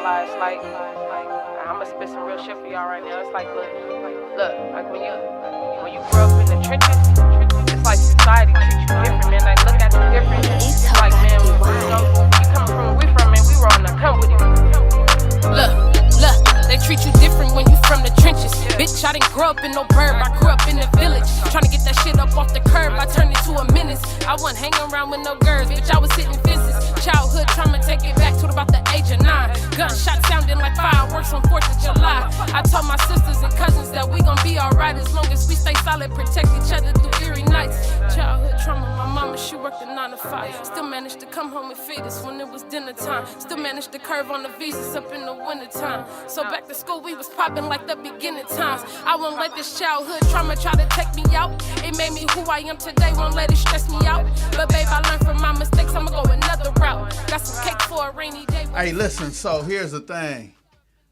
lie. It's like I'm gonna spit some real shit for y'all right now. It's like, look, like when you grew up in the trenches, it's like society treats you different, man. Like look at you different. It's like, man, you coming from where we from, man. We were on the come with you. Look, they treat you different when you from the trenches. Bitch, I didn't grow up in no burb, I grew up in the village. Tryna get that shit up off the curb, I turned it to a menace. I wasn't hanging around with no girls, bitch, I was hitting fences. Childhood trauma, take it back to about the age of 9. Gunshots sounding like fireworks on 4th of July. I told my sisters and cousins that we gon' be alright as long as we stay solid, protect each other through eerie nights. Childhood trauma, my mama, she worked a 9 to 5. Still managed to come home and feed us when it was dinner time. Still managed to curve on the visas up in the winter time. So back to school, we was popping like the beginning times. I won't let this childhood trauma try to take me out. It made me who I am today, won't let it stress me out. But babe, I learned from my mistakes, I'ma go another route. Got some cake for a rainy day. Hey, listen, so here's the thing.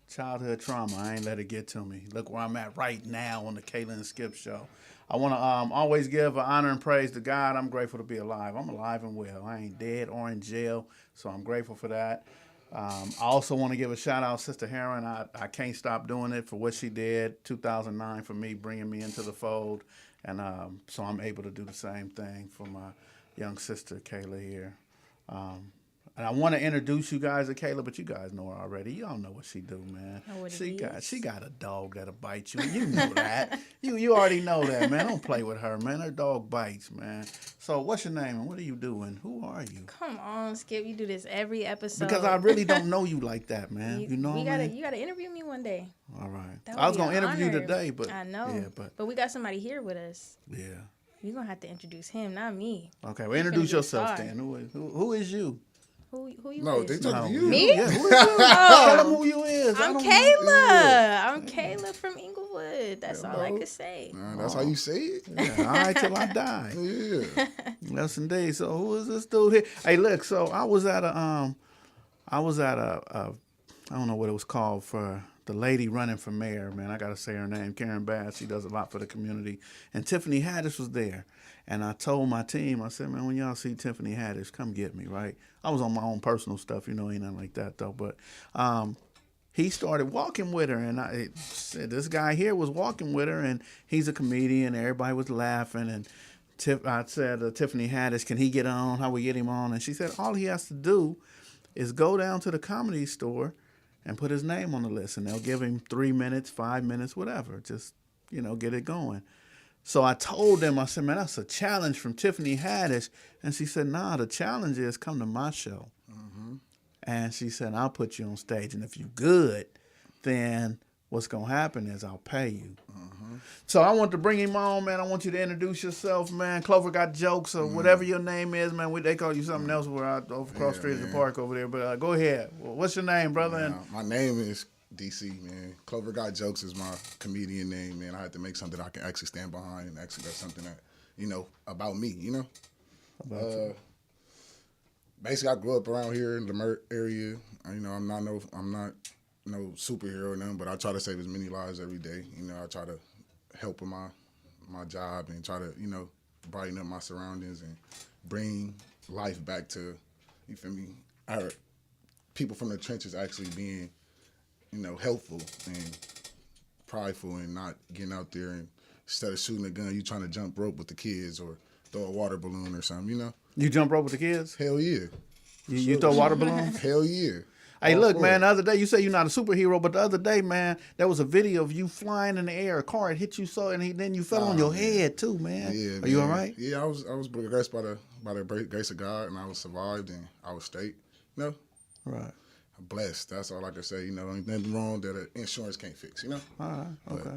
Childhood trauma, I ain't let it get to me. Look where I'm at right now on the Keilah and Skipp show. I want to always give honor and praise to God. I'm grateful to be alive. I'm alive and well. I ain't dead or in jail, so I'm grateful for that. I also want to give a shout out to Sister Heron. I can't stop doing it for what she did 2009 for me, bringing me into the fold. And so I'm able to do the same thing for my young sister, Keilah, here. And I want to introduce you guys to Keilah, but you guys know her already. Y'all know what she do, man. She got a dog that'll bite you. You know that. You already know that, man. Don't play with her, man. Her dog bites, man. So what's your name and what are you doing? Who are you? Come on, Skip. You do this every episode. Because I really don't know you like that, man. You know you gotta interview me one day. All right. I was gonna interview you today, but I know. Yeah, but we got somebody here with us. Yeah. You're gonna have to introduce him, not me. Okay, well introduce yourself then. Who is you? Who you No, is? they talking to you. Me? Yeah, who is you? Tell them who you is. I'm Keilah. I'm Keilah from Inglewood. That's all I could say. That's how you say it? Yeah, all right, till I die. Yeah. Yes, indeed. So who is this dude here? Hey, look. So I was at a I don't know what it was called for the lady running for mayor. Man, I gotta say her name, Karen Bass. She does a lot for the community. And Tiffany Haddish was there. And I told my team, I said, man, when y'all see Tiffany Haddish, come get me, right? I was on my own personal stuff, ain't nothing like that though. But he started walking with her, and I said this guy here was walking with her, and he's a comedian. Everybody was laughing, and I said, Tiffany Haddish, can he get on? How we get him on? And she said, all he has to do is go down to the comedy store and put his name on the list, and they'll give him 3 minutes, 5 minutes, whatever. Just, get it going. So I told them, I said, man, that's a challenge from Tiffany Haddish. And she said, nah, the challenge is come to my show. Mm-hmm. And she said, I'll put you on stage. And if you're good, then what's going to happen is I'll pay you. Mm-hmm. So I want to bring him on, man. I want you to introduce yourself, man. Clover got jokes or whatever your name is, man. They call you something else. We're out over across the street at the park over there. But go ahead. What's your name, brother? My name is DC, man. Clover Got Jokes is my comedian name, man. I had to make something I can actually stand behind, and actually that's something that, about me, Basically, I grew up around here in the Leimert area. I'm not no superhero or nothing, but I try to save as many lives every day. I try to help with my job and try to, brighten up my surroundings and bring life back to, you feel me, our people from the trenches actually being helpful and prideful and not getting out there and instead of shooting a gun, you trying to jump rope with the kids or throw a water balloon or something, You jump rope with the kids? Hell yeah. You throw water balloons? Hell yeah. Hey, look, man, the other day, you say you're not a superhero, but the other day, man, there was a video of you flying in the air. A car had hit you and then you fell on your head, too, man. Yeah, Are you all right? Yeah, I was blessed by the grace of God, and I was survived, and I was straight. Right. Blessed. That's all I can say. Ain't nothing wrong that insurance can't fix. All right. Okay.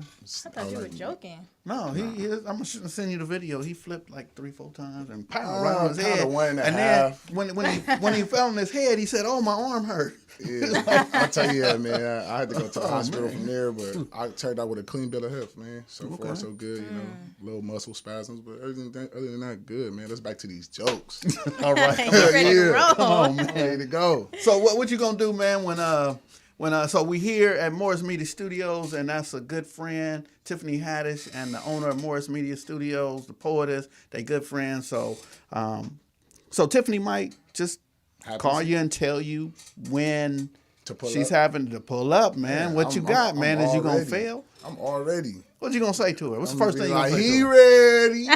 I thought you were joking. No, he is. I'm gonna send you the video. He flipped like 3-4 times and pow right on his head. And then when he fell on his head, he said, "Oh, my arm hurt." Yeah, I tell you, man. I had to go to the hospital from there, but I turned out with a clean bill of health, man. So far, so good. Little muscle spasms, but other than that, good, man. Let's back to these jokes. All right. Ready to roll. Come on, man. Ready to go. So what you gonna do, man? So we here at Morris Media Studios, and that's a good friend, Tiffany Haddish, and the owner of Morris Media Studios, the poetess. They good friends. So Tiffany might just call you and tell you when To pull She's up. having to pull up, man. What you got, man? Is you gonna already- fail? I'm already. What you gonna say to her? What's the first thing you like, gonna say he to her? ready.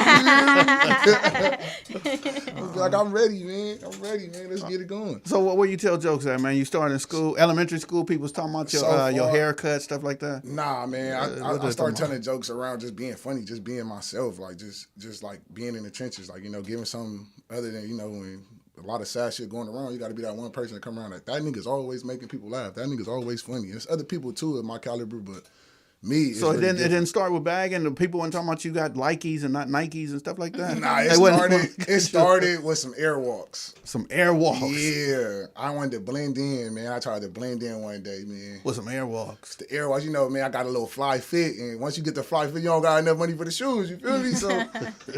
I'm like, I'm ready, man. I'm ready, man. Let's get it going. So where you tell jokes at, man? You started in school, elementary school. People's talking about your haircut, stuff like that. Nah, man. what I they started talking telling jokes around just being funny, just being myself, like just like being in the trenches, like, you know, giving something other than, you know, when a lot of sad shit going around, you got to be that one person to come around. Like, that nigga's always making people laugh. That nigga's always funny. There's other people too of my caliber, but me. So really it didn't start with bagging. The people weren't talking about you got Likes and not Nikes and stuff like that. Nah, They it started with some airwalks. some airwalks. Yeah, I wanted to blend in, man. I tried to blend in one day, man. With some airwalks. The airwalks, you know, man, I got a little fly fit, and once you get the fly fit, you don't got enough money for the shoes, you feel me? So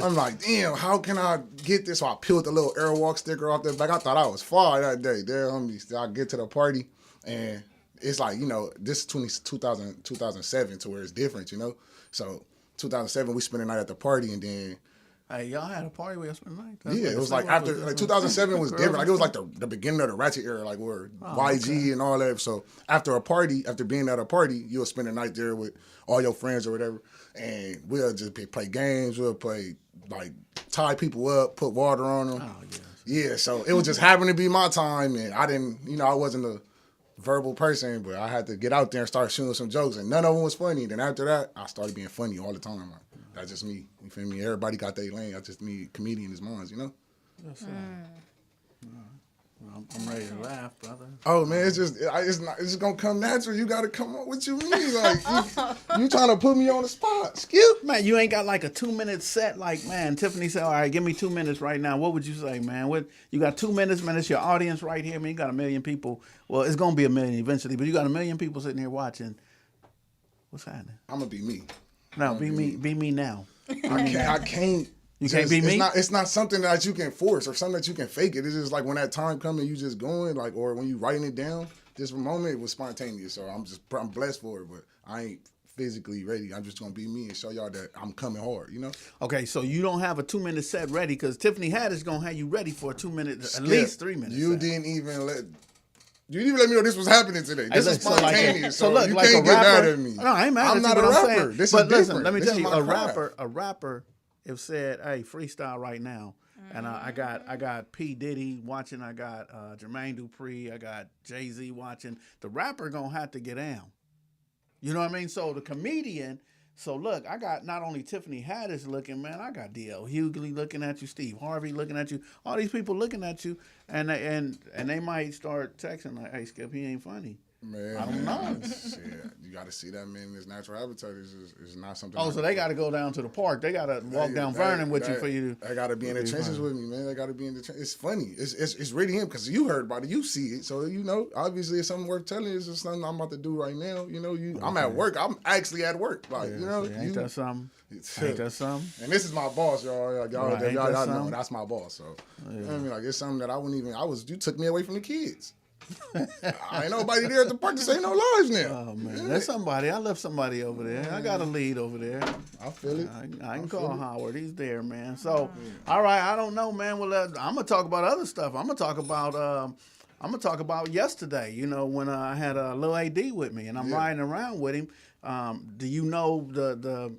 I'm like, damn, how can I get this? So I peeled the little airwalk sticker off the back. I thought I was fly that day. There, homie, I get to the party, and it's like, you know, this is 2007 to where it's different, you know? So 2007, we spent the night at the party, and then Hey, y'all had a party where y'all spent the night? it was like after, like 2007 was different. Like it was like the beginning of the ratchet era, like where YG and all that. So after being at a party, you'll spend the night there with all your friends or whatever. And we'll just play games. We'll play, like, tie people up, put water on them. Oh, yes. Yeah, so it was just happened to be my time. And I didn't, you know, I wasn't a verbal person, but I had to get out there and start shooting some jokes. And none of them was funny. Then after that, I started being funny all the time. Like, that's just me. You feel me? Everybody got their lane. I just need comedians' minds, you know? Yes, sir. Well, I'm ready to laugh, brother. Oh man, it's just gonna come natural. You gotta come up. What you mean? Like you trying to put me on the spot, Skipp? Man, you ain't got like a 2-minute set. Like, man, Tiffany said, all right, give me 2 minutes right now. What would you say, man? What you got 2 minutes, man? It's your audience right here, man. You got 1 million people. Well, it's gonna be 1 million eventually, but you got 1 million people sitting here watching. What's happening? I'm gonna be me. No, be me now. I can't. You can't be me? It's not something that you can force or something that you can fake it. It's just like when that time comes and you just going, like, or when you writing it down, this moment was spontaneous. So I'm blessed for it, but I ain't physically ready. I'm just gonna be me and show y'all that I'm coming hard, you know? Okay, so you don't have a 2-minute set ready because Tiffany Haddish gonna have you ready for a 2 minute, Skipp, at least 3 minutes. You didn't even let me know this was happening today. This is spontaneous. So look, you like can't a get rapper, mad at me. No, I ain't mad I'm at you. not a I'm rapper. saying, This but is listen, different. let me This tell is you, my a craft. rapper, if said, "Hey, freestyle right now," and I got P Diddy watching, I got Jermaine Dupri, I got Jay-Z watching. The rapper gonna have to get down. You know what I mean? So the comedian. So look, I got not only Tiffany Haddish looking, man, I got D.L. Hughley looking at you, Steve Harvey looking at you, all these people looking at you, and they might start texting like, "Hey, Skipp, he ain't funny." Man, I don't know. Shit, you got to see that man in his natural habitat. Is not something. Oh, so they got to go down to the park. They got to walk down Vernon with you for you to. They got to be in the trenches with me, man. They got to be in the trenches. It's funny. It's really him because you heard about it. You see it, so you know. Obviously, it's something worth telling. It's just something I'm about to do right now. You know, I'm at work. I'm actually at work. Like you know, Ain't that something? Ain't that something? And this is my boss, y'all. Y'all Right, know something? that's my boss. So you know what I mean, like it's something that I wouldn't even. You took me away from the kids. I ain't nobody there at the park to say no lies now. Oh man, there's somebody. I left somebody over there. I got a lead over there. I feel it. I can call Howard. He's there, man. So, all right. I don't know, man. Well, I'm gonna talk about other stuff. I'm gonna talk about yesterday. You know, when I had Lil AD with me, and I'm riding around with him. Do you know the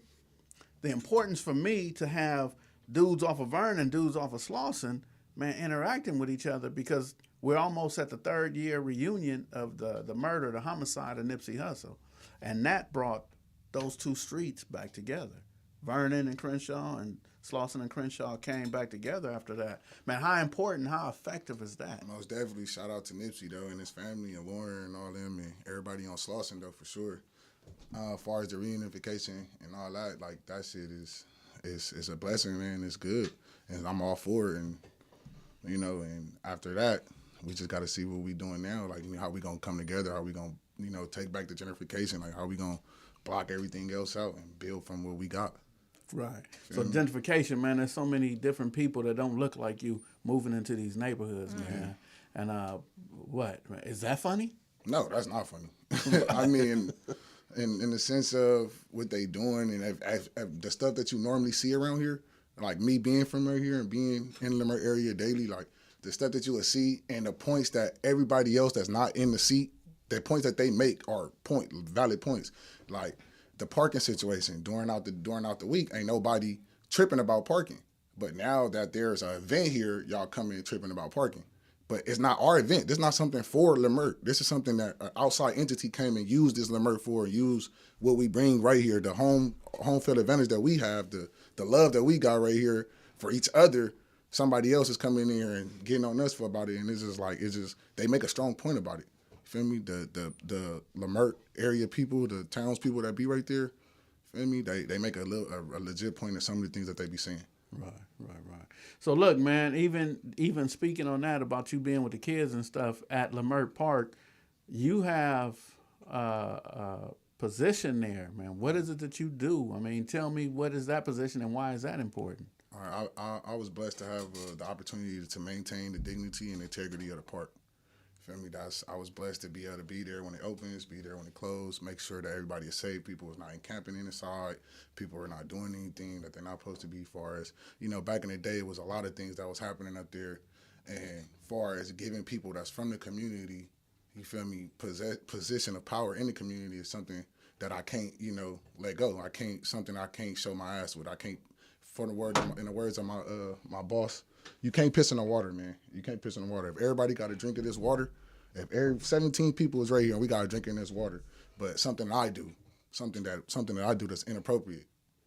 importance for me to have dudes off of Vernon, dudes off of Slauson, man, interacting with each other because we're almost at the 3rd year reunion of the murder, the homicide of Nipsey Hussle. And that brought those two streets back together. Vernon and Crenshaw and Slauson and Crenshaw came back together after that. Man, how important, how effective is that? Most definitely shout out to Nipsey, though, and his family and Warren and all them and everybody on Slauson, though, for sure. As far as the reunification and all that, like, that shit is a blessing, man. It's good. And I'm all for it. And, you know, and after that, we just got to see what we doing now. Like, you know, how we going to come together, how we going to, you know, take back the gentrification, like how we going to block everything else out and build from what we got. Right. So gentrification, man, there's so many different people that don't look like you moving into these neighborhoods, man. And what? Is that funny? No, that's not funny. I mean, in the sense of what they doing and if the stuff that you normally see around here, like me being from right here and being in the Leimert area daily, like the stuff that you would see and the points that everybody else that's not in the seat the points that they make are valid points. Like the parking situation during out the week, ain't nobody tripping about parking. But now that there's an event here, y'all come in tripping about parking. But it's not our event. This is not something for Leimert. This is something that an outside entity came and used this Leimert for, use what we bring right here, the home field advantage that we have, the love that we got right here for each other. Somebody else is coming in here and getting on us for about it, and it's just they make a strong point about it. Feel me? The Leimert area people, the townspeople that be right there, feel me? They make a legit point of some of the things that they be saying. Right. So look, man, even speaking on that about you being with the kids and stuff at Leimert Park, you have a position there, man. What is it that you do? I mean, tell me, what is that position and why is that important? All right, I was blessed to have the opportunity to maintain the dignity and integrity of the park. Feel me? I was blessed to be able to be there when it opens, be there when it closes, make sure that everybody is safe. People is not encamping inside. People are not doing anything that they're not supposed to be. Far as back in the day, it was a lot of things that was happening up there, and far as giving people that's from the community, you feel me, position of power in the community is something that I can't let go. I can't show my ass with. I can't. In the words of my boss, you can't piss in the water, man. You can't piss in the water. If everybody got a drink of this water, if 17 people is right here and we got a drink in this water, but something I do that's inappropriate,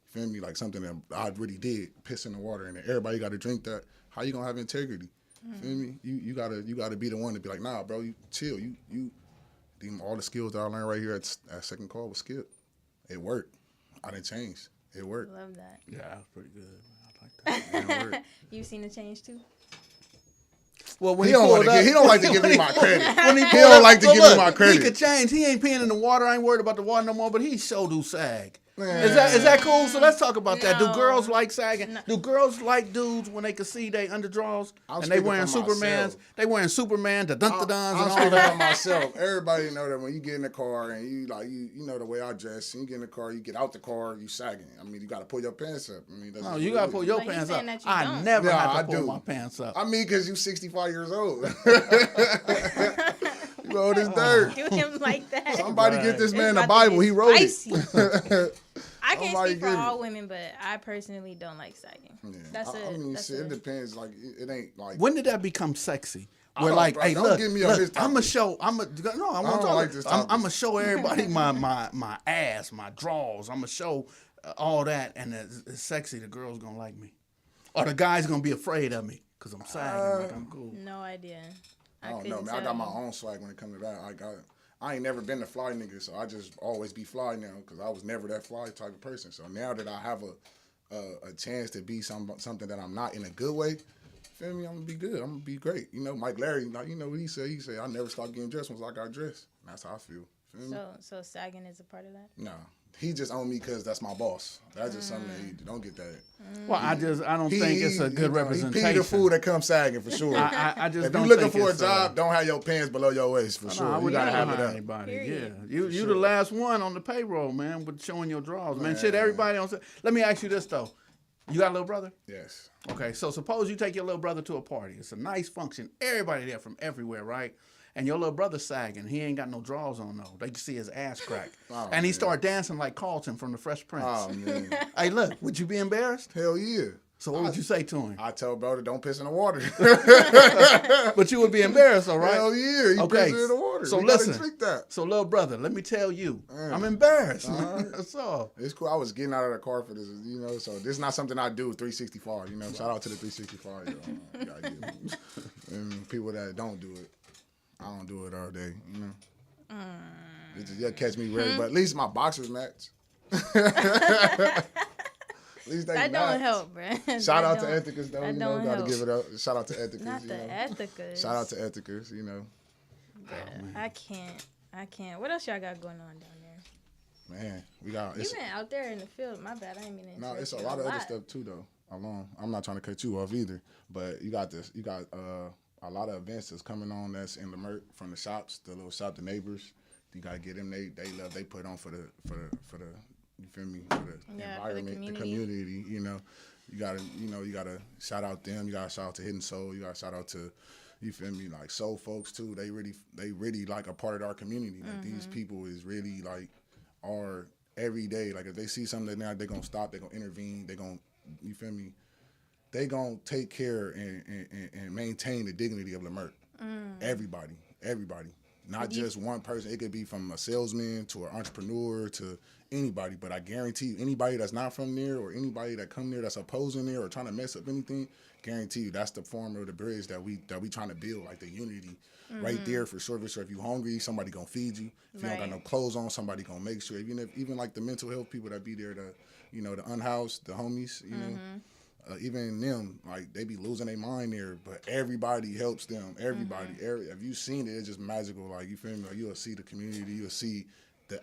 feel me? Like something that I really did, piss in the water, and everybody got to drink that. How you gonna have integrity? Feel me? You gotta be the one to be like, nah, bro, you chill. You all the skills that I learned right here at Second Call with Skipp, it worked. I didn't change. It worked. Love that. Yeah, that was pretty good. I like that. It worked. You seen the change too? Well, when He don't like to give me my credit. He don't like to give me my credit. He could change. He ain't peeing in the water. I ain't worried about the water no more. But he sure do sag. Is that cool? So let's talk about that. Do girls like sagging? No. Do girls like dudes when they can see they underdraws and they wearing Supermans? Myself. They wearing Superman, the dun-da-duns and all that. I'm myself. Everybody know that when you get in the car and you know the way I dress. And you get in the car, you get out the car, you sagging. I mean, you got to pull your pants up. I mean, that's no, you got to pull your pants up. I never have to pull my pants up. I mean, because you 65 years old. You old as dirt. Do him like that. Somebody get this man the Bible. He wrote it. I can't speak for all women, but I personally don't like sagging. Yeah. It depends. Like it ain't like. When did that become sexy? Where like, hey, look, I'm gonna show. I'm gonna show everybody my ass, my drawers. I'm gonna show all that, and it's sexy. The girl's gonna like me, or the guy's gonna be afraid of me because I'm sagging. Like I'm cool. No idea. I don't know, man. I got my own swag when it comes to that. I ain't never been the fly nigga, so I just always be fly now because I was never that fly type of person. So now that I have a chance to be something that I'm not in a good way, feel me? I'm gonna be good. I'm gonna be great. Mike Larry, like what he said. He said I never stopped getting dressed once I got dressed. And that's how I feel. Feel me? So sagging is a part of that? No. He just on me because that's my boss. That's just something that he don't get that. Well, I don't think it's a good representation. He the fool that comes sagging for sure. I just if don't you looking think for a job, don't have your pants below your waist for sure. You gotta have it anybody. Yeah, you the last one on the payroll, man, with showing your drawers, man. Shit, everybody on. Let me ask you this though. You got a little brother? Yes. Okay, so suppose you take your little brother to a party. It's a nice function. Everybody there from everywhere, right? And your little brother sagging. He ain't got no drawers on, though. They can see his ass crack. And he start dancing like Carlton from the Fresh Prince. Oh, man. Hey, look, would you be embarrassed? Hell yeah. So what would you say to him? I tell brother, don't piss in the water. But you would be embarrassed, all right? Hell yeah. You piss in the water. So we listen. Drink that. So, little brother, let me tell you. I'm embarrassed. That's all. It's cool. I was getting out of the car for this, so this is not something I do 365, Shout out to the 365, and people that don't do it. I don't do it all day, You'll catch me ready, but at least my boxers match. At least they that match. Don't help, bro. Shout out to Ethicus, though. Gotta give it up. Shout out to Ethicus. Not the Ethicus. Shout out to Ethicus, I can't. What else y'all got going on down there? Man, we got. You been out there in the field. My bad. I ain't mean to. No, it's a lot of other stuff too, though. I'm not trying to cut you off either, but you got this. You got a lot of events that's coming on that's in Leimert from the shops, the little shop, the neighbors. You gotta get them. They love. They put on for the you feel me, for the environment, the community. You gotta shout out them. You gotta shout out to Hidden Soul. You gotta shout out to You feel me? Like soul folks too. They really like a part of our community. Like these people is really like are every day. Like if they see something that they're gonna stop, they're gonna intervene, you feel me? They gonna take care and maintain the dignity of Leimert. Everybody. Not just one person. It could be from a salesman to an entrepreneur to anybody. But I guarantee you, anybody that's not from there or anybody that come there that's opposing there or trying to mess up anything, guarantee you that's the form of the bridge that we trying to build, like the unity right there for sure. If you hungry, somebody gonna feed you. If you don't got no clothes on, somebody gonna make sure. Even like the mental health people that be there, the unhoused, the homies, you know. Even them, like they be losing their mind there, but everybody helps them. Everybody, if you seen it, it's just magical. Like you feel me? Like you'll see the community, you'll see the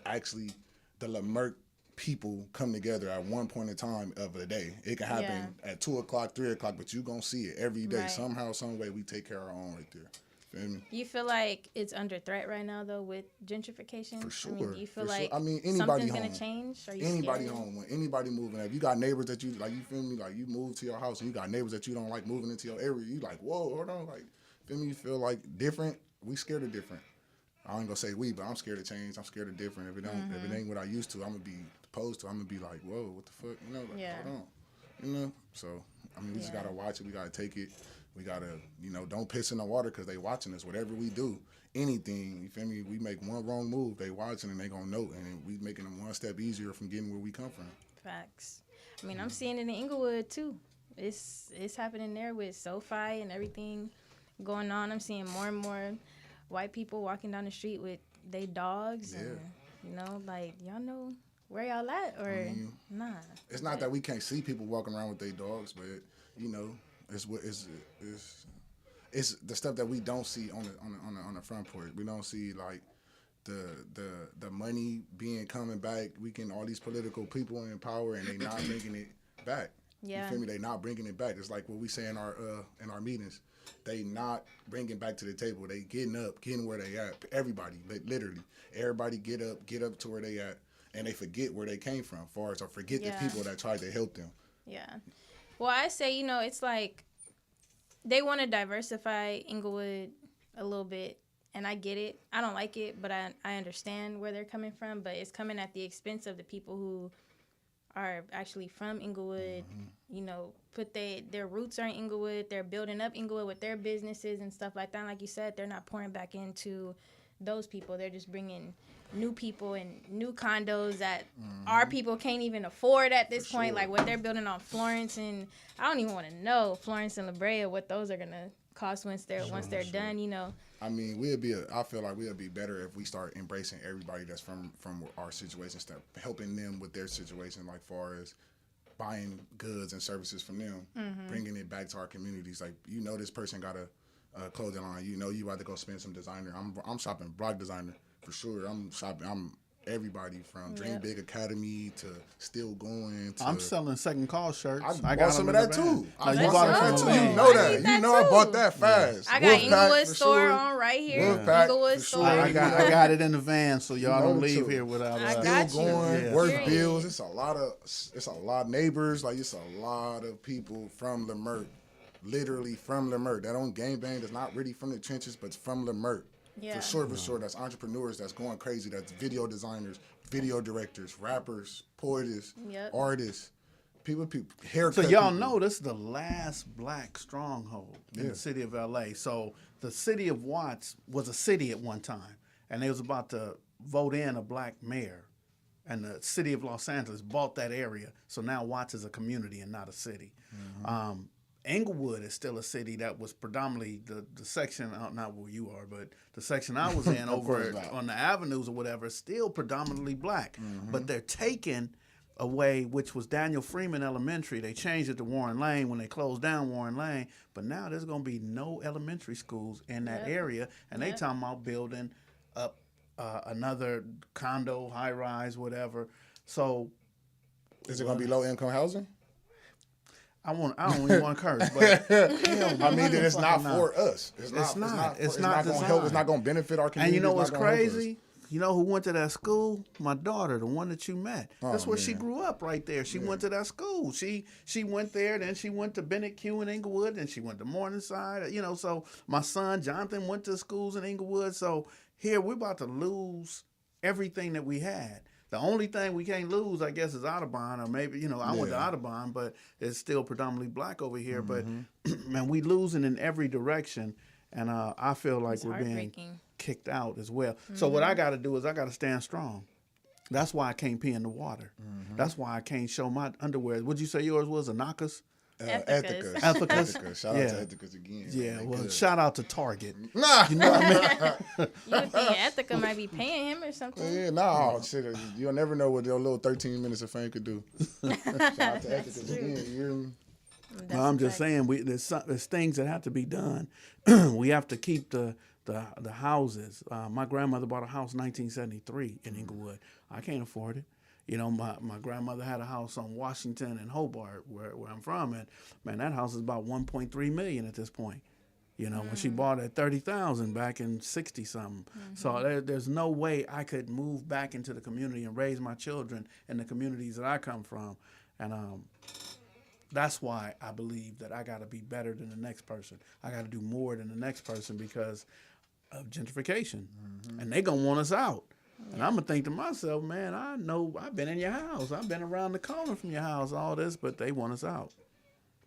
Leimert people come together at one point in time of the day. It can happen at 2 o'clock, 3 o'clock, but you gonna see it every day. Somehow, some way, we take care of our own right there. Feel me? You feel like it's under threat right now, though, with gentrification? For sure. I mean, do you feel like anybody something's home. going to change? Are you Anybody scared? home, when anybody moving, if you got neighbors that you, like, you feel me, like, you move to your house and you got neighbors that you don't like moving into your area, you like, whoa, hold on, like, feel me, you feel like different, we scared of different. I ain't gonna say we, but I'm scared of change, I'm scared of different. If it ain't what I used to, I'm gonna be opposed to, I'm gonna be like, whoa, what the fuck, you know, like, hold on, you know, so, I mean, we just gotta watch it, we gotta take it. We gotta, don't piss in the water because they watching us. Whatever we do, anything, you feel me? We make one wrong move, they watching and they gonna know, and we making them one step easier from getting where we come from. Facts. I mean, I'm seeing it in Inglewood too. It's happening there with SoFi and everything going on. I'm seeing more and more white people walking down the street with their dogs. And, like, y'all know where y'all at or nah? It's not that we can't see people walking around with their dogs, but it's the stuff that we don't see on the front porch. We don't see like the money coming back. We can all these political people in power and they not bringing it back. Yeah. You feel me? They not bringing it back. It's like what we say in our meetings. They not bringing back to the table. They getting up, getting where they at. Everybody, literally, everybody get up to where they at, and they forget where they came from. Or forget the people that tried to help them. Yeah. Well, I say, it's like they want to diversify Inglewood a little bit, and I get it. I don't like it, but I understand where they're coming from, but it's coming at the expense of the people who are actually from Inglewood, put their roots are in Inglewood. They're building up Inglewood with their businesses and stuff like that. And like you said, they're not pouring back into those people. They're just bringing new people and new condos that our people can't even afford at this point. Like what they're building on Florence, and I don't even want to know Florence and La Brea what those are gonna cost once they're done. I mean, I feel like we'll be better if we start embracing everybody that's from our situation, start helping them with their situation, like far as buying goods and services from them, bringing it back to our communities. Like this person got a clothing line. You about to go spend some designer. I'm shopping block designer. For sure, I'm everybody from Dream Big Academy to Still Going. To, I'm selling second call shirts. I got some of that too. I bought it from You know that. I bought that fast. I got Inglewood store on right here. Inglewood store. I got it in the van, so y'all don't leave here without Still Going. Worth bills. It's a lot of neighbors. Like it's a lot of people from Leimert, literally from Leimert. That on gang bang that's not really from the trenches, but it's from Leimert. Yeah. For sure. That's entrepreneurs that's going crazy. That's video designers, video directors, rappers, poets, artists, people, haircut. So y'all people. know this is the last black stronghold in the city of LA. So the city of Watts was a city at one time, and they was about to vote in a black mayor, and the city of Los Angeles bought that area. So now Watts is a community and not a city. Inglewood is still a city that was predominantly the section, not where you are, but the section I was in over on the avenues or whatever, still predominantly black. But they're taking away, which was Daniel Freeman Elementary. They changed it to Warren Lane when they closed down Warren Lane. But now there's going to be no elementary schools in that area. And they talking about building up another condo, high rise, whatever. So is it going to be low income housing? I don't even want to curse, but I mean, it's not for us. It's not going to help. It's not going to benefit our community. And you know what's crazy? You know who went to that school? My daughter, the one that you met. That's where she man. grew up right there. She went to that school. She went there, then she went to Bennett Q in Inglewood, then she went to Morningside. You know, so my son Jonathan went to schools in Inglewood. So here we're about to lose everything that we had. The only thing we can't lose, I guess, is Audubon, or maybe, you know, I went to Audubon, but it's still predominantly black over here. But, man, we losing in every direction, and I feel like It's we're being heartbreaking. kicked out as well. So what I got to do is I got to stand strong. That's why I can't pee in the water. That's why I can't show my underwear. Would you say yours was Anakas? Ethicas. Ethicas. Shout out to Ethicas again. Yeah, man, well, good. shout out to Target. Nah. You know what I mean? You would think Ethica might be paying him or something. Yeah, nah, shit. You'll never know what your little 13 minutes of fame could do. Shout out to Ethicas again. You hear me? That's I'm a just fact. saying, there's things that have to be done. We have to keep the houses. My grandmother bought a house in 1973 in Inglewood. I can't afford it. You know, my grandmother had a house on Washington and Hobart, where I'm from, and man, that house is about $1.3 million at this point. You know, when she bought it at $30,000 back in 60 something. So there's no way I could move back into the community and raise my children in the communities that I come from, and that's why I believe that I got to be better than the next person. I got to do more than the next person because of gentrification, and they gonna want us out. And I'm gonna think to myself, man, I know I've been in your house, I've been around the corner from your house, all this, but they want us out.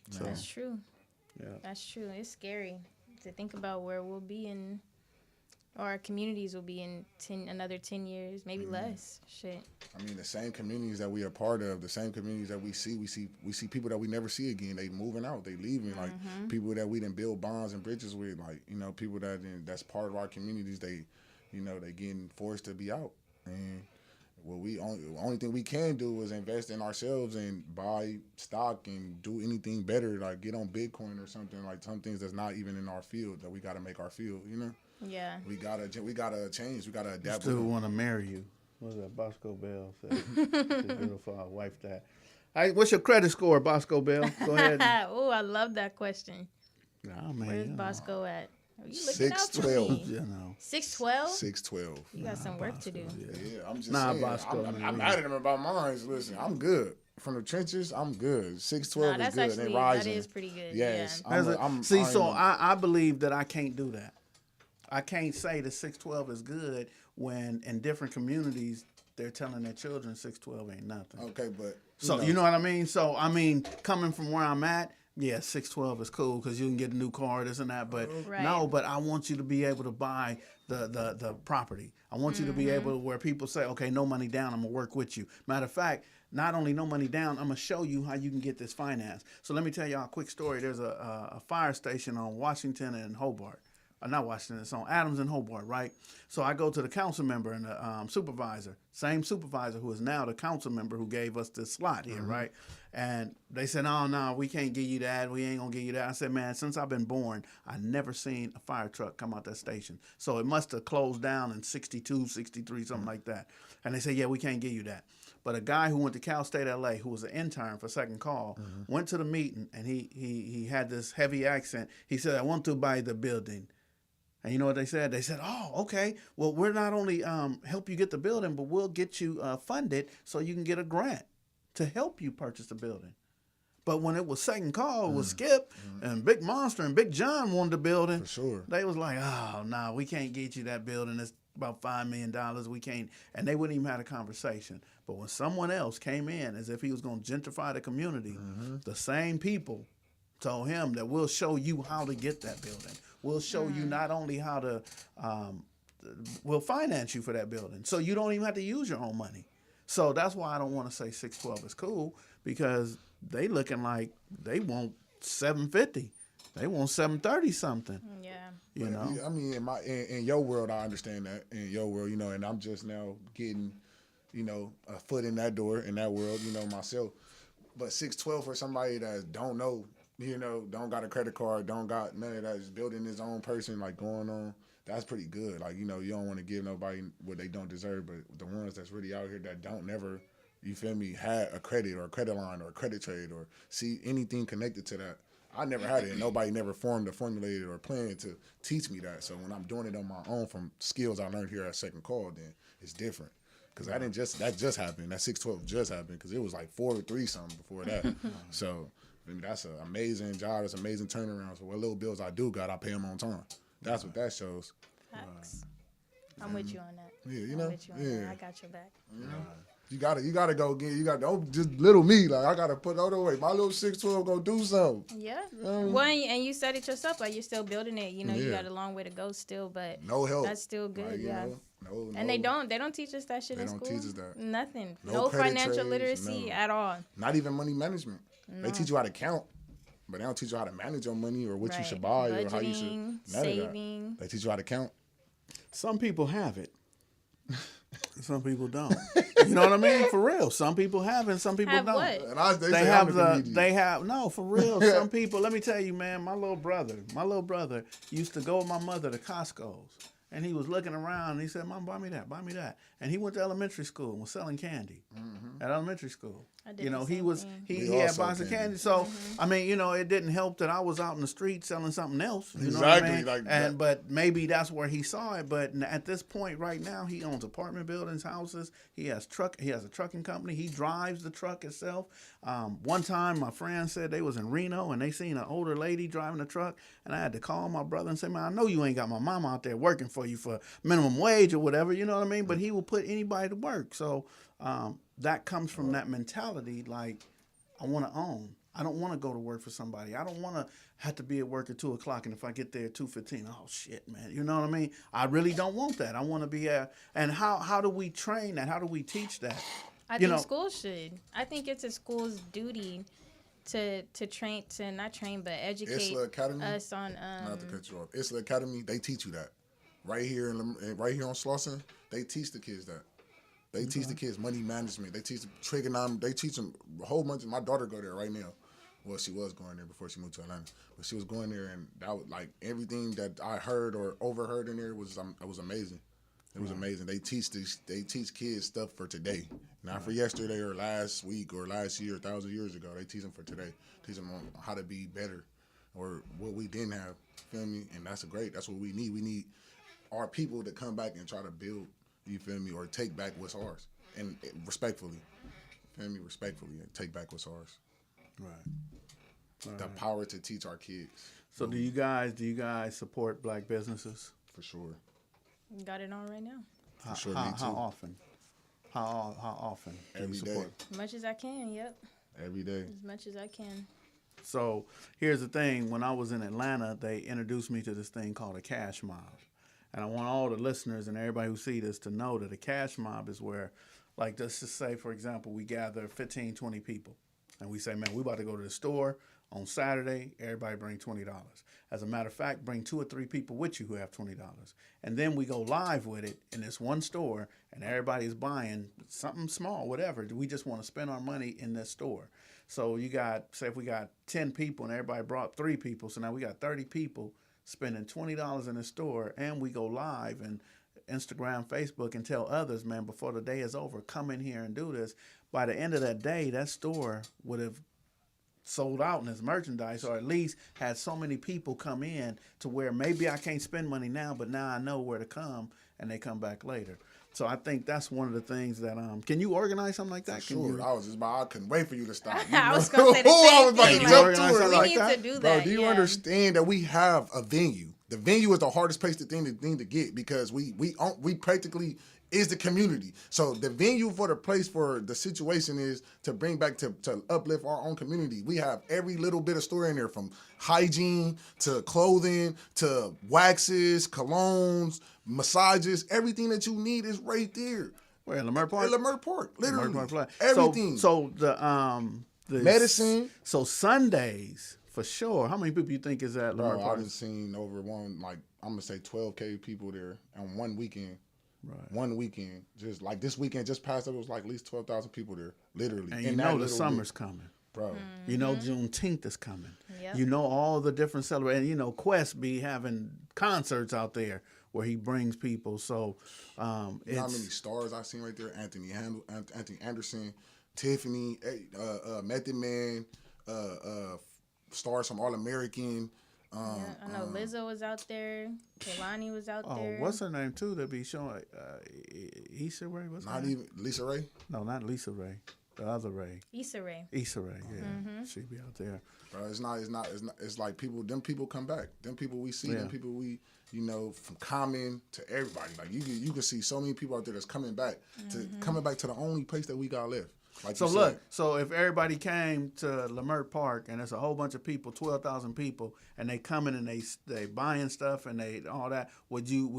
So That's true. yeah, That's true. It's scary to think about where we'll be in, or our communities will be in another 10 years, maybe less. Shit. I mean, the same communities that we are part of, the same communities that we see people that we never see again. They moving out, they leaving. Like people that we didn't build bonds and bridges with, like, you know, people that's part of our communities. They, you know, they getting forced to be out. And what only thing we can do is invest in ourselves and buy stock and do anything better, like get on Bitcoin or something, like some things that's not even in our field that we got to make our field. You know. Yeah. We gotta change. We gotta adapt. still want to marry you. What's that Bosco Bell said? She's beautiful. I wife that. Hey, what's your credit score, Bosco Bell? Go ahead. Oh, I love that question. Nah, man, Where's you know, Bosco at? Are you looking out for 6'12". me? you know. 6'12"? 6'12". You got some work to do. Yeah, I'm just Nah, saying. Bosco, I'm man. mad at him about mine. Listen, I'm good. From the trenches, I'm good. 6'12" Nah, is that's good. actually, and rising. that is pretty good. Yes. Yeah. I believe that I can't do that. I can't say that 612 is good when in different communities they're telling their children 612 ain't nothing. Okay, but So you know what I mean? So I mean, coming from where I'm at, yeah, 612 is cool because you can get a new car, this and that. But Right. no, but I want you to be able to buy the property. I want you to be able to where people say, okay, no money down, I'm gonna work with you. Matter of fact, not only no money down, I'm gonna show you how you can get this finance. So let me tell y'all a quick story. There's a fire station on Washington and Hobart. Not Washington, it's on Adams and Hobart, right? So I go to the council member and the supervisor, same supervisor who is now the council member who gave us this slot here, right? And they said, no, we can't give you that. We ain't going to give you that. I said, man, since I've been born, I never seen a fire truck come out that station. So it must have closed down in 62, 63, something like that. And they said, yeah, we can't give you that. But a guy who went to Cal State LA, who was an intern for Second Call, went to the meeting, and he had this heavy accent. He said, I want to buy the building. And you know what they said? They said, oh, okay. Well, we're not only help you get the building, but we'll get you funded so you can get a grant to help you purchase the building. But when it was Second Call, it was Skipp and Big Monster and Big John wanted the building. for sure. They was like, oh, no, we can't get you that building. It's about $5 million. We can't. And they wouldn't even have a conversation. But when someone else came in as if he was going to gentrify the community, the same people told him that we'll show you how to get that building. We'll show you not only how to, we'll finance you for that building. So you don't even have to use your own money. So that's why I don't want to say 612 is cool, because they looking like they want 750. They want 730 something. Yeah. You know? I mean, in your world, I understand that. In your world, you know, and I'm just now getting, you know, a foot in that door in that world, you know, myself. But 612 for somebody that don't know, you know, don't got a credit card, don't got none of that, just building his own person, like going on, that's pretty good. Like, you know, you don't want to give nobody what they don't deserve, but the ones that's really out here that don't never, you feel me, had a credit or a credit line or a credit trade or see anything connected to that, I never had it, and nobody never formed or formulated or planned to teach me that. So when I'm doing it on my own from skills I learned here at Second Call, then it's different. Because that just happened. That 612 just happened because it was like 4 or 3 something before that. So I mean, that's an amazing job. That's an amazing turnaround. So what little bills I do got, I pay them on time. That's what that shows. Facts. I'm with you on that. Yeah, you I'm know? with you on Yeah. that. I got your back. You know? You gotta go get. You got don't just little me. Like I gotta put other way. My little 612 go do something. Yeah. Well, and you said it yourself. Like you're still building it. You know, you Yeah. got a long way to go still, but No help. that's still good. Like, you yeah. know, no, And they don't teach us that shit They in don't school. teach us that. Nothing. No No credit financial trades, literacy no. at all. Not even money management. They teach you how to count, but they don't teach you how to manage your money or what you Right. should buy or how you should. Budgeting, None saving. of that. They teach you how to count. Some people have it. Some people don't. You know what I mean? For real. Some people have it and some people Have don't. what? And They have no, for real. Some people, let me tell you, man, my little brother used to go with my mother to Costco's. And he was looking around and he said, Mom, buy me that. And he went to elementary school and was selling candy at elementary school. I did You know, the he same was thing. he We all had sold boxes of candy. candy. So I mean, you know, it didn't help that I was out in the street selling something else. You know Exactly, what I mean? like and that. but maybe that's where he saw it. But at this point right now, he owns apartment buildings, houses. He has a trucking company. He drives the truck itself. One time my friend said they was in Reno and they seen an older lady driving a truck, and I had to call my brother and say, man, I know you ain't got my mama out there working for you for minimum wage or whatever, you know what I mean? But he will put anybody to work. So that comes from that mentality, like, I want to own. I don't want to go to work for somebody. I don't want to have to be at work at 2:00, and if I get there at 2:15, oh shit, man, you know what I mean? I really don't want that. I want to be at. And how do we train that? How do we teach that? I think schools should. I think it's a school's duty to train, to not train, but educate Isla Academy? us on. Not to cut you off. Isla Academy, they teach you that. Right here on Slauson, they teach the kids that. They teach the kids money management. They teach them trigonometry. They teach them a whole bunch. My daughter go there right now. Well, she was going there before she moved to Atlanta, but she was going there, and that was like everything that I heard or overheard in there was amazing. It was amazing. They teach kids stuff for today, not for yesterday or last week or last year, 1,000 years ago. They teach them for today. Teach them on how to be better, or what we didn't have. Feel me? And that's what we need. We need our people to come back and try to build. You feel me? Or take back what's ours, and respectfully. Feel me? Respectfully, and take back what's ours. Right. The power to teach our kids. So do you guys support black businesses? For sure. Got it on right now. For sure. Me too. How often? How often do Every you day. support? As much as I can. Yep. Every day. As much as I can. So here's the thing. When I was in Atlanta, they introduced me to this thing called a cash mob. And I want all the listeners and everybody who see this to know that a cash mob is where, like, let's just say, for example, we gather 15, 20 people. And we say, man, we about to go to the store on Saturday. Everybody bring $20. As a matter of fact, bring 2 or 3 people with you who have $20. And then we go live with it in this one store, and everybody's buying something small, whatever. We just want to spend our money in this store. So you got, say if we got 10 people and everybody brought 3 people, so now we got 30 people spending $20 in the store, and we go live and Instagram, Facebook, and tell others, man, before the day is over, come in here and do this. By the end of that day, that store would have sold out in its merchandise, or at least had so many people come in to where maybe I can't spend money now, but now I know where to come, and they come back later. So I think that's one of the things that can you organize something like that? For sure. I couldn't wait for you to stop. I was gonna say the same I was about thing. to Like, jump to organize it. something we like need that? to do Bro, that. do you yeah. understand that we have a venue? The venue is the hardest place to get because we practically is the community. So the venue for the place for the situation is to bring back to uplift our own community. We have every little bit of story in there, from hygiene to clothing to waxes, colognes, massages. Everything that you need is right there. Where, Leimert Park? At Leimert Park, literally. Leimert Park. Everything. So the Medicine. So Sundays for sure. How many people you think is at Leimert Bro, Park? I've seen over I'm gonna say 12K people there on one weekend. Right. One weekend, just like this weekend just passed, it was like at least 12,000 people there, literally. And you In that know the little summer's bit. coming. Bro. You know Juneteenth is coming. Yep. You know all the different celebrations. You know Quest be having concerts out there where he brings people. So You know how many it's stars I've seen right there? Anthony Anderson, Tiffany, Method Man, stars from All-American. Yeah, I know Lizzo was out there. Kehlani was out there. Oh, what's her name too? That be showing Issa Rae. What's her Not name? even Lisa Ray. No, not Lisa Ray. The other Ray. Issa Rae. Issa Rae. Yeah, she be out there. Bro, it's like them people come back. Them people we see, them people we, from Common to everybody. Like you can see so many people out there that's coming back to the only place that we got left. Like So look, so if everybody came to Leimert Park and there's a whole bunch of people, 12,000 people, and they coming and they buying stuff and they all that, would you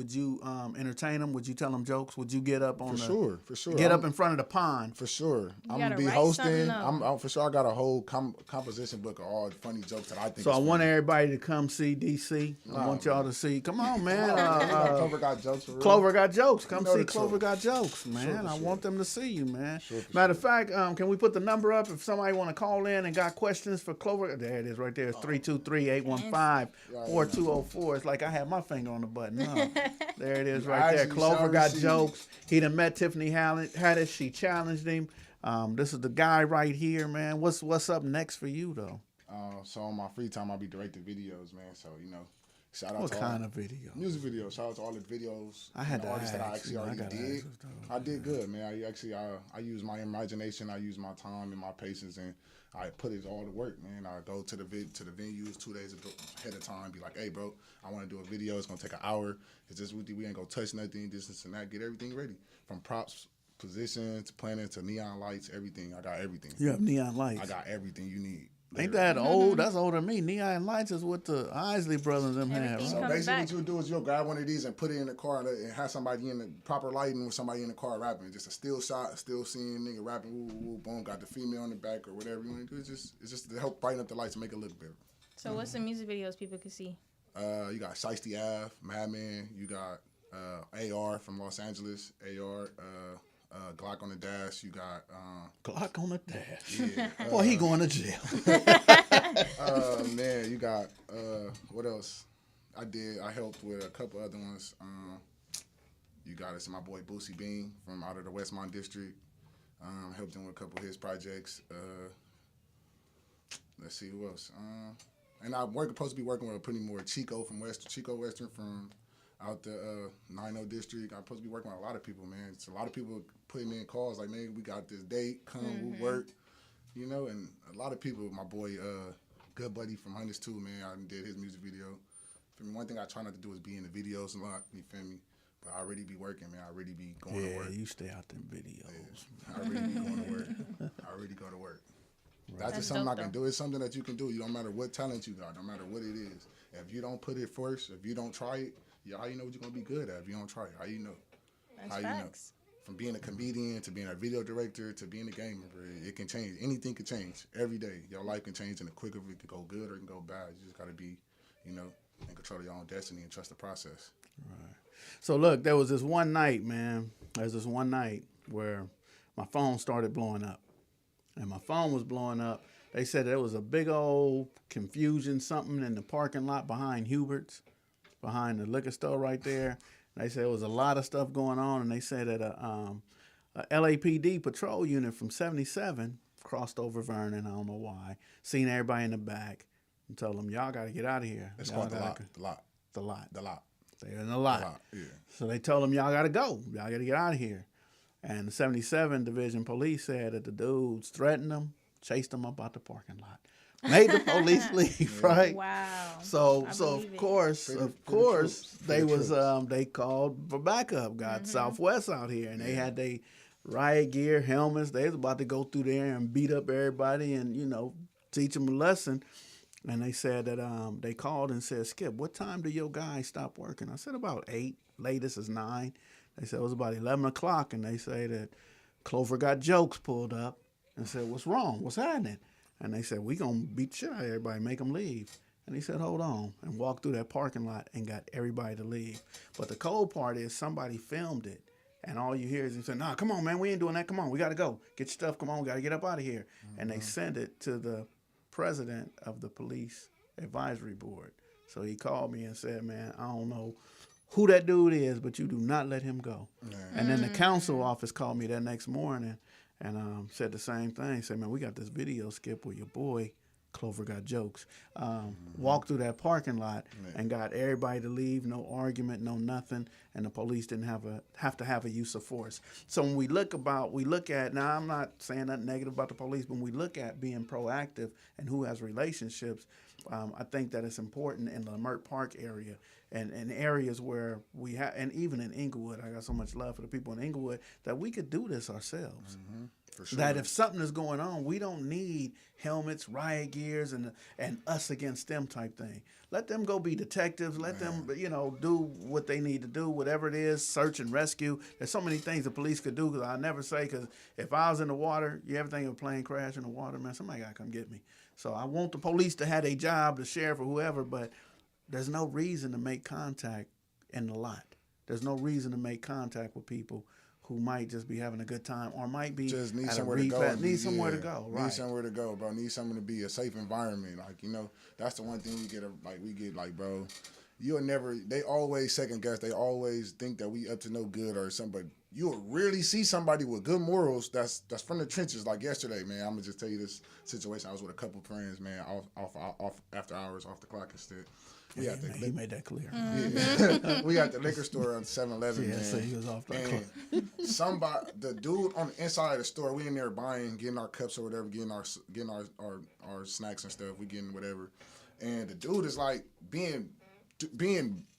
entertain them? Would you tell them jokes? Would you get up on for sure get up in front of the pond? For sure. I'm gotta gonna be write hosting. something up. I'm for sure. I got a whole composition book of all the funny jokes that I think. So I is want funny. everybody to come see DC. I want y'all to see. Come on, man. Clover got jokes for real. Clover got jokes. Come You know see the Clover truth. got jokes, man. for I sure. want them to see you, man. For Matter of fact, can we put the number up if somebody want to call in and got questions for Clover? There it is right there. It's 323-815-4204. It's like I had my finger on the button. Huh? There it is right there. Actually Clover shall got receive. jokes. He done met Tiffany Haddish. She challenged him. This is the guy right here, man. What's up next for you, though? So on my free time, I'll be directing videos, man. So shout out What to kind all of video? music videos. Shout out to all the videos. I had the to artists that I ask, actually you know, I already gotta did. ask this, though. I did good, man. I use my imagination. I use my time and my patience, and I put it all to work, man. I go to the venues 2 days ahead of time. Be like, hey, bro, I want to do a video. It's gonna take an hour. It's just we ain't gonna touch nothing. This and that. Get everything ready from props, positions, planning to neon lights. Everything. I got everything. You have neon lights. I got everything you need. Ain't that old? That's older than me. Neon lights is what the Isley brothers them had. Everything Right? So comes basically, back. what you do is you'll grab one of these and put it in the car and have somebody in the proper lighting with somebody in the car rapping. Just a still shot, still seeing nigga rapping. Woo, woo, woo, boom, got the female in the back or whatever you want to do. It's just to help brighten up the lights and make it look better. So what's the music videos people can see? You got Shiesty Ave, Madman. You got AR from Los Angeles. AR. Glock on the dash. You got Glock on the dash. yeah. Boy, he going to jail. Man, you got what else? I helped with a couple other ones. You got us, my boy Boosie Bean from out of the Westmont district. Helped him with a couple of his projects. Let's see who else. And I'm supposed to be working with pretty more Chico Western from out the 90 district. I'm supposed to be working with a lot of people, man. It's a lot of people putting me in calls like, man, we got this date, come, we work, and a lot of people, my boy, good buddy from Hunters too, man, I did his music video. For me, one thing I try not to do is be in the videos a lot, you feel me? But I already be working, man. I already be going to work. Yeah, you stay out them videos. Yeah. I already be going to work. I already go to work. That's just something dope, I can do. It's something that you can do. You don't matter what talent you got, no matter what it is. If you don't put it first, if you don't try it, how you know what you're going to be good at if you don't try it? How you know? That's How facts. From being a comedian to being a video director to being a gamer, bro, it can change. Anything can change every day. Your life can change in a quick. It can go good or it can go bad. You just got to be, in control of your own destiny and trust the process. Right. So look, there was this one night, man. There's this one night where my phone started blowing up. And my phone was blowing up. They said there was a big old confusion, something in the parking lot behind Hubert's, behind the liquor store right there. They said there was a lot of stuff going on, and they said that a LAPD patrol unit from 77 crossed over Vernon. I don't know why. Seen everybody in the back and told them, y'all got to get out of here. It's Y'all called the gotta lot. The lot. The lot. They're in the lot. The lot. Yeah. So they told them, y'all got to go. Y'all got to get out of here. And the 77 Division Police said that the dudes threatened them, chased them up out the parking lot. Made the police leave, right? Wow. So I of believe it. course, For the troops. they For the was troops. they called for backup. Got Southwest out here, and they had they riot gear, helmets. They was about to go through there and beat up everybody, and teach them a lesson. And they said that they called and said, Skipp, what time do your guys stop working? I said about 8. Latest is 9. They said it was about 11 o'clock, and they say that Clover got jokes pulled up and said, what's wrong? What's happening? And they said, we going to beat the shit out of everybody, make them leave. And he said, hold on, and walked through that parking lot and got everybody to leave. But the cold part is somebody filmed it, and all you hear is him saying, nah, come on, man, we ain't doing that. Come on, we got to go. Get your stuff. Come on, we got to get up out of here. And they sent it to the president of the police advisory board. So he called me and said, man, I don't know who that dude is, but you do not let him go. And then the council office called me that next morning and said the same thing. Said, man, we got this video, Skipp, where your boy Clover got jokes. Walked through that parking lot and got everybody to leave. No argument, no nothing, and the police didn't have to have a use of force. So when we look at now, I'm not saying nothing negative about the police, but when we look at being proactive and who has relationships, I think that it's important in the Leimert Park area and areas where we have, and even in Inglewood, I got so much love for the people in Inglewood that we could do this ourselves. For sure. That if something is going on, we don't need helmets, riot gears, and us against them type thing. Let them go be detectives. Let them, do what they need to do, whatever it is, search and rescue. There's so many things the police could do. Because I never say, because if I was in the water, you ever think of a plane crash in the water, man, somebody got to come get me. So I want the police to have a job, the sheriff or whoever, but there's no reason to make contact in the lot. There's no reason to make contact with people who might just be having a good time or might be just need at somewhere a to go. Need somewhere to go, right? Need somewhere to go, bro. Need something to be a safe environment. That's the one thing we get, bro. You'll never. They always second guess. They always think that we up to no good or something. But you'll really see somebody with good morals. That's from the trenches. Like yesterday, man. I'm gonna just tell you this situation. I was with a couple friends, man. Off after hours, off the clock instead. He made that clear. Yeah. We at the liquor store on 7-Eleven, man. So he was off the clock. The dude on the inside of the store, we in there getting our cups or whatever, getting our snacks and stuff. We getting whatever, and the dude is like being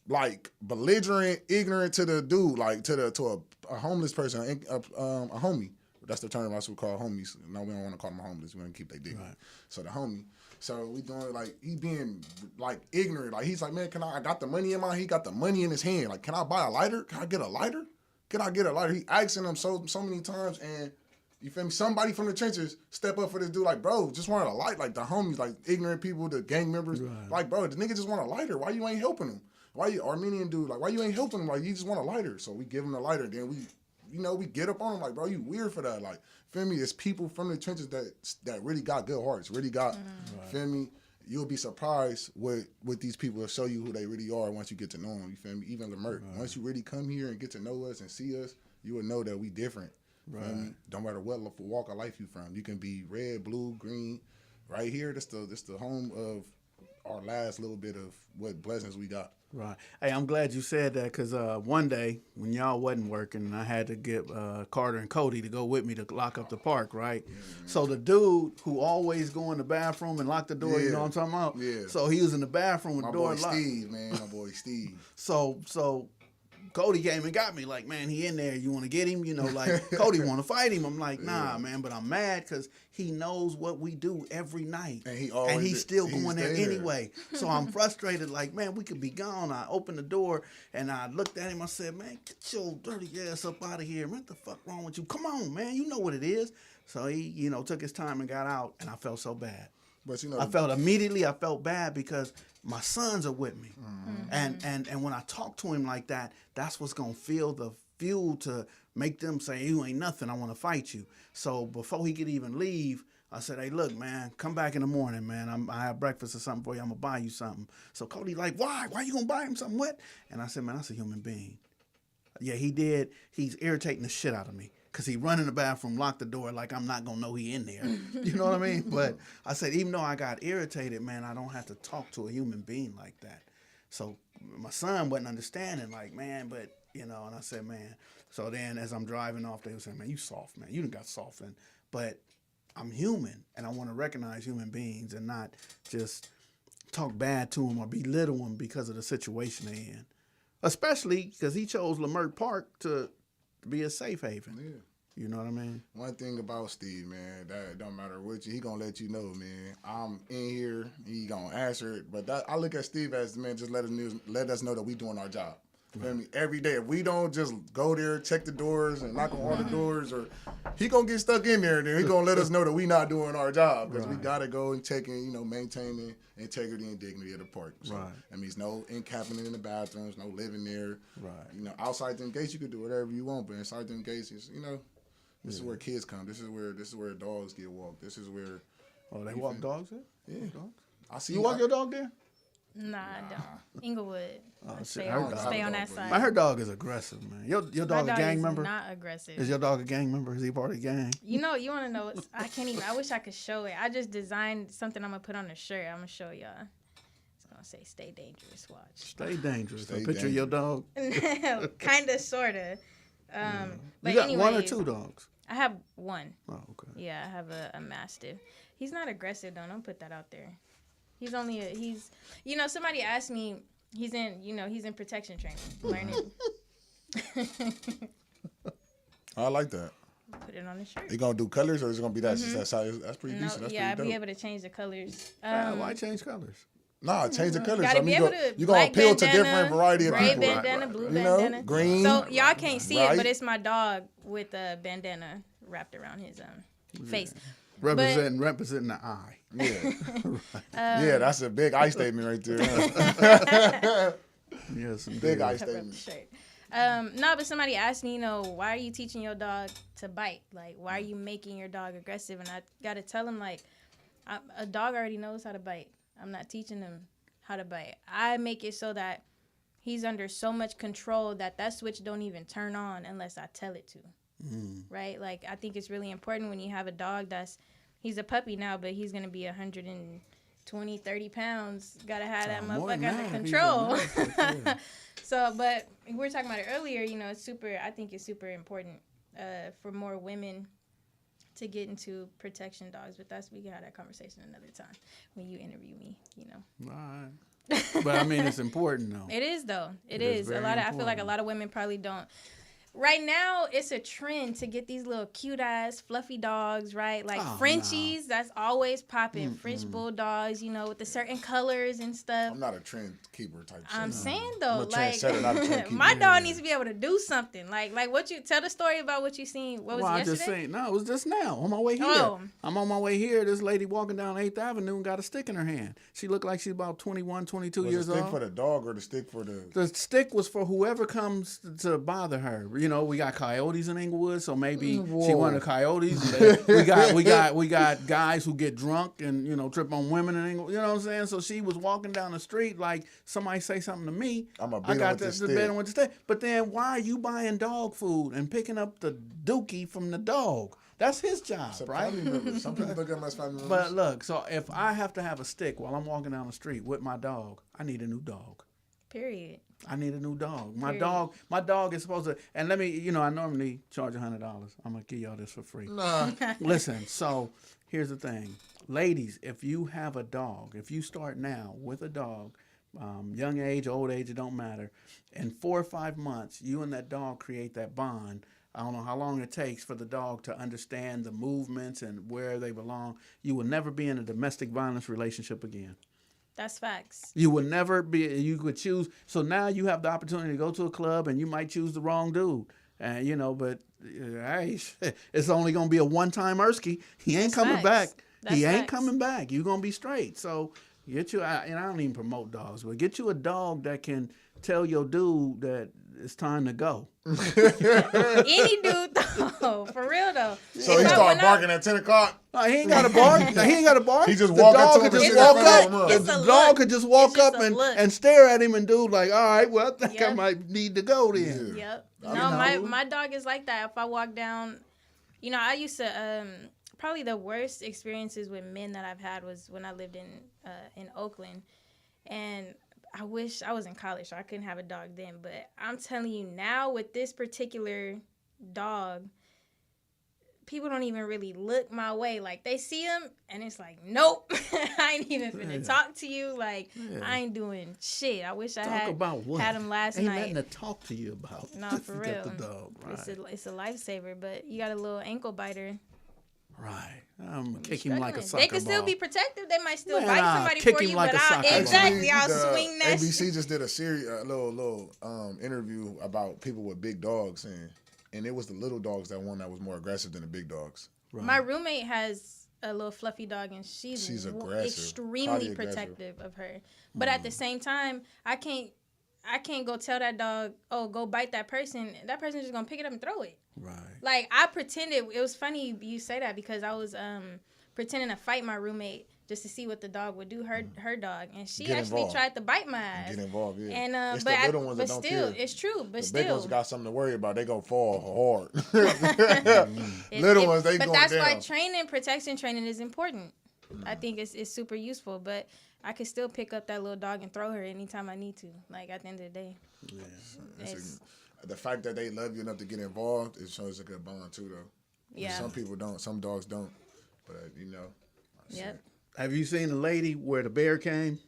like belligerent, ignorant to the dude, like to a homeless person, a homie. That's the term I should call homies. No, we don't want to call them homeless. We want to keep their dignity. Right. So the homie. So we doing he being like ignorant. Like he's like, man, I got the money in my. He got the money in his hand. Like, can I buy a lighter? Can I get a lighter? Can I get a lighter? He asking them so many times, and you feel me? Somebody from the trenches step up for this dude. Like, bro, just wanted a light. Like the homies, like ignorant people, the gang members. Right. Like, bro, the nigga just want a lighter. Why you ain't helping him? Why you Armenian dude? Like, why you ain't helping him? Like, you just want a lighter. So we give him the lighter. Then we get up on him like, bro, you weird for that. Like, feel me? It's people from the trenches that really got good hearts, really got, feel me? You'll be surprised what these people will show you who they really are once you get to know them. You feel me? Even Leimert. Right. Once you really come here and get to know us and see us, you will know that we different. Right. Feel me? Don't matter what walk of life you from. You can be red, blue, green. Right here, this the home of our last little bit of what blessings we got. Right. Hey, I'm glad you said that because one day when y'all wasn't working and I had to get Carter and Cody to go with me to lock up the park, right? Yeah, so the dude who always go in the bathroom and lock the door, you know what I'm talking about? Yeah. So he was in the bathroom with the door locked. My boy Steve. So Cody came and got me like, man, he in there. You want to get him? Like Cody want to fight him. I'm like, nah, man, but I'm mad because he knows what we do every night. And he's still going there anyway. So I'm frustrated like, man, we could be gone. I opened the door and I looked at him. I said, man, get your dirty ass up out of here. What the fuck wrong with you? Come on, man. You know what it is. So he, took his time and got out and I felt so bad. But I felt bad because my sons are with me. Mm-hmm. And when I talk to him like that, that's what's going to feel the fuel to make them say, you ain't nothing, I want to fight you. So before he could even leave, I said, hey, look, man, come back in the morning, man. I have breakfast or something for you. I'm going to buy you something. So Cody like, why? Why you going to buy him something? What? And I said, man, that's a human being. Yeah, he did. He's irritating the shit out of me. Because he run in the bathroom, lock the door like I'm not going to know he in there. You know what I mean? But I said, even though I got irritated, man, I don't have to talk to a human being like that. So my son wasn't understanding, like, man, but, and I said, man. So then as I'm driving off, they were saying, man, you soft, man. You done got softened. But I'm human, and I want to recognize human beings and not just talk bad to them or belittle them because of the situation they're in. Especially because he chose Leimert Park to be a safe haven. Yeah. You know what I mean? One thing about Steve, man, that don't matter what he gonna let you know, man. I'm in here, he gonna answer it. But I look at Steve as, man, just let us know that we doing our job. You feel me? Every day. If we don't just go there, check the doors and knock on all the doors, or he gonna get stuck in there and then he gonna let us know that we not doing our job. Because we gotta go and check in, maintaining integrity and dignity of the park. So that means no encamping in the bathrooms, no living there. Right. Outside them gates you could do whatever you want, but inside them gates is, this is where kids come. This is where dogs get walked. This is where they walk dogs there? Yeah. Dogs? You walk your dog there? Nah, I don't. Inglewood. Shit, Stay on that side. Man, her dog is aggressive, man. Your dog a gang is member? Not aggressive. Is your dog a gang member? Is he part of the gang? You know, you want to know? I can't even. I wish I could show it. I just designed something I'm gonna put on the shirt. I'm gonna show y'all. It's gonna say "Stay dangerous." Watch. Stay dangerous. Stay A picture of your dog. Kinda, sorta. But You got one or anyways, two dogs? I have one. Oh, okay. Yeah, I have a mastiff. He's not aggressive though. Don't put that out there. He's only he's. You know, somebody asked me. He's in protection training, learning. I like that. Put it on the shirt. You gonna do colors or is it gonna be that size? That's pretty No, decent. That's yeah, I'd pretty be dope. able to change the colors. Why change colors? Nah, change the colors. Gotta I be mean, able to. you're gonna black appeal to bandana, different variety of gray people. bandana, blue You know, bandana. green. So y'all can't see it, right. but it's my dog with a bandana wrapped around his face. Representing the eye. Yeah. Yeah, that's a big I statement right there. Huh? Yes, Big I Cover up the statement. shirt. No, but somebody asked me, why are you teaching your dog to bite? Like, why are you making your dog aggressive? And I got to tell him, like, a dog already knows how to bite. I'm not teaching him how to bite. I make it so that he's under so much control that switch don't even turn on unless I tell it to. Right? Like, I think it's really important when you have a dog he's a puppy now, but he's going to be 120, 30 pounds. Got to have that motherfucker under control. So, but we were talking about it earlier, I think it's super important for more women to get into protection dogs. But we can have that conversation another time when you interview me, All right. But I mean, it's important though. It is though. It is is. I feel like a lot of women probably don't. Right now, it's a trend to get these little cute-ass, fluffy dogs, right? Like Frenchies, that's always popping. French bulldogs, with the certain colors and stuff. I'm not a trend keeper type. I'm saying, I'm though, a like, trendsetter, not a trend keeper. my dog needs to be able to do something. Like what you, tell the story about what you seen. What was it, I yesterday? just saying, no, it was just now, on my way here. Oh. I'm on my way here. This lady walking down 8th Avenue and got a stick in her hand. She looked like she's about 21, 22 Was years the stick old. for the dog or the stick for the... The stick was for whoever comes to bother her. We got coyotes in Inglewood, so maybe she one of the coyotes. we got guys who get drunk and trip on women in Inglewood. You know what I'm saying? So she was walking down the street like somebody say something to me. I got the beat with the stick. But then why are you buying dog food and picking up the dookie from the dog? That's his job, right? Some people look at them as family members. But look, so if I have to have a stick while I'm walking down the street with my dog, I need a new dog. Period. I need a new dog. My dog is supposed to, and let me, I normally charge $100. I'm going to give y'all this for free. Nah. Listen, so here's the thing. Ladies, if you have a dog, if you start now with a dog, young age, old age, it don't matter. In 4 or 5 months, you and that dog create that bond. I don't know how long it takes for the dog to understand the movements and where they belong. You will never be in a domestic violence relationship again. That's facts. You would never be, you could choose. So now you have the opportunity to go to a club and you might choose the wrong dude. And, but hey, it's only going to be a one-time Ersky. He ain't coming back. He ain't coming back. You're going to be straight. So get you, and I don't even promote dogs, but get you a dog that can tell your dude that it's time to go. Any dude, though. For real, though. So he started barking at 10 o'clock? He ain't got to bark. He ain't got to bark. He just walked up to him and just sit walk in front of up. him. The dog could just walk up and stare at him and do like, all right, well, I think I Yep. might need to go then. Yep. No, my dog is like that. If I walk down, I used to, probably the worst experiences with men that I've had was when I lived in Oakland. And I wish I was in college, so I couldn't have a dog then. But I'm telling you now, with this particular dog, people don't even really look my way. Like, they see him, and it's like, nope, I ain't even finna talk to you. Like, I ain't doing shit. I wish I had him last ain't night. Ain't nothing to talk to you about. No, for You real. got the dog, right. It's a lifesaver, but you got a little ankle biter. Right. I'm going to kick him like a soccer They can still ball. be protective. They might still Man, bite I'll somebody kick for him you, like but a soccer ball. exactly, I'll The swing that ABC shit. just did a little interview about people with big dogs, and it was the little dogs that was more aggressive than the big dogs. Right. My roommate has a little fluffy dog, and she's aggressive. extremely Highly aggressive. protective of her. But at the same time, I can't go tell that dog, oh, go bite that person. That person's just gonna pick it up and throw it. Right. Like, I pretended. It was funny you say that because I was pretending to fight my roommate just to see what the dog would do. Her dog, and she Get actually involved. tried to bite my ass. Get involved, yeah. And It's the little ones that but don't still, care. it's true. But The still, big ones got something to worry about. They gonna fall hard. It's- Little ones, they But going that's down. why protection training is important. I think it's super useful. But I could still pick up that little dog and throw her anytime I need to. Like at the end of the day. The fact that they love you enough to get involved, it shows a good bond too, though. Yeah. Some people don't. Some dogs don't. But you know. Yep. Have you seen the lady where the bear came?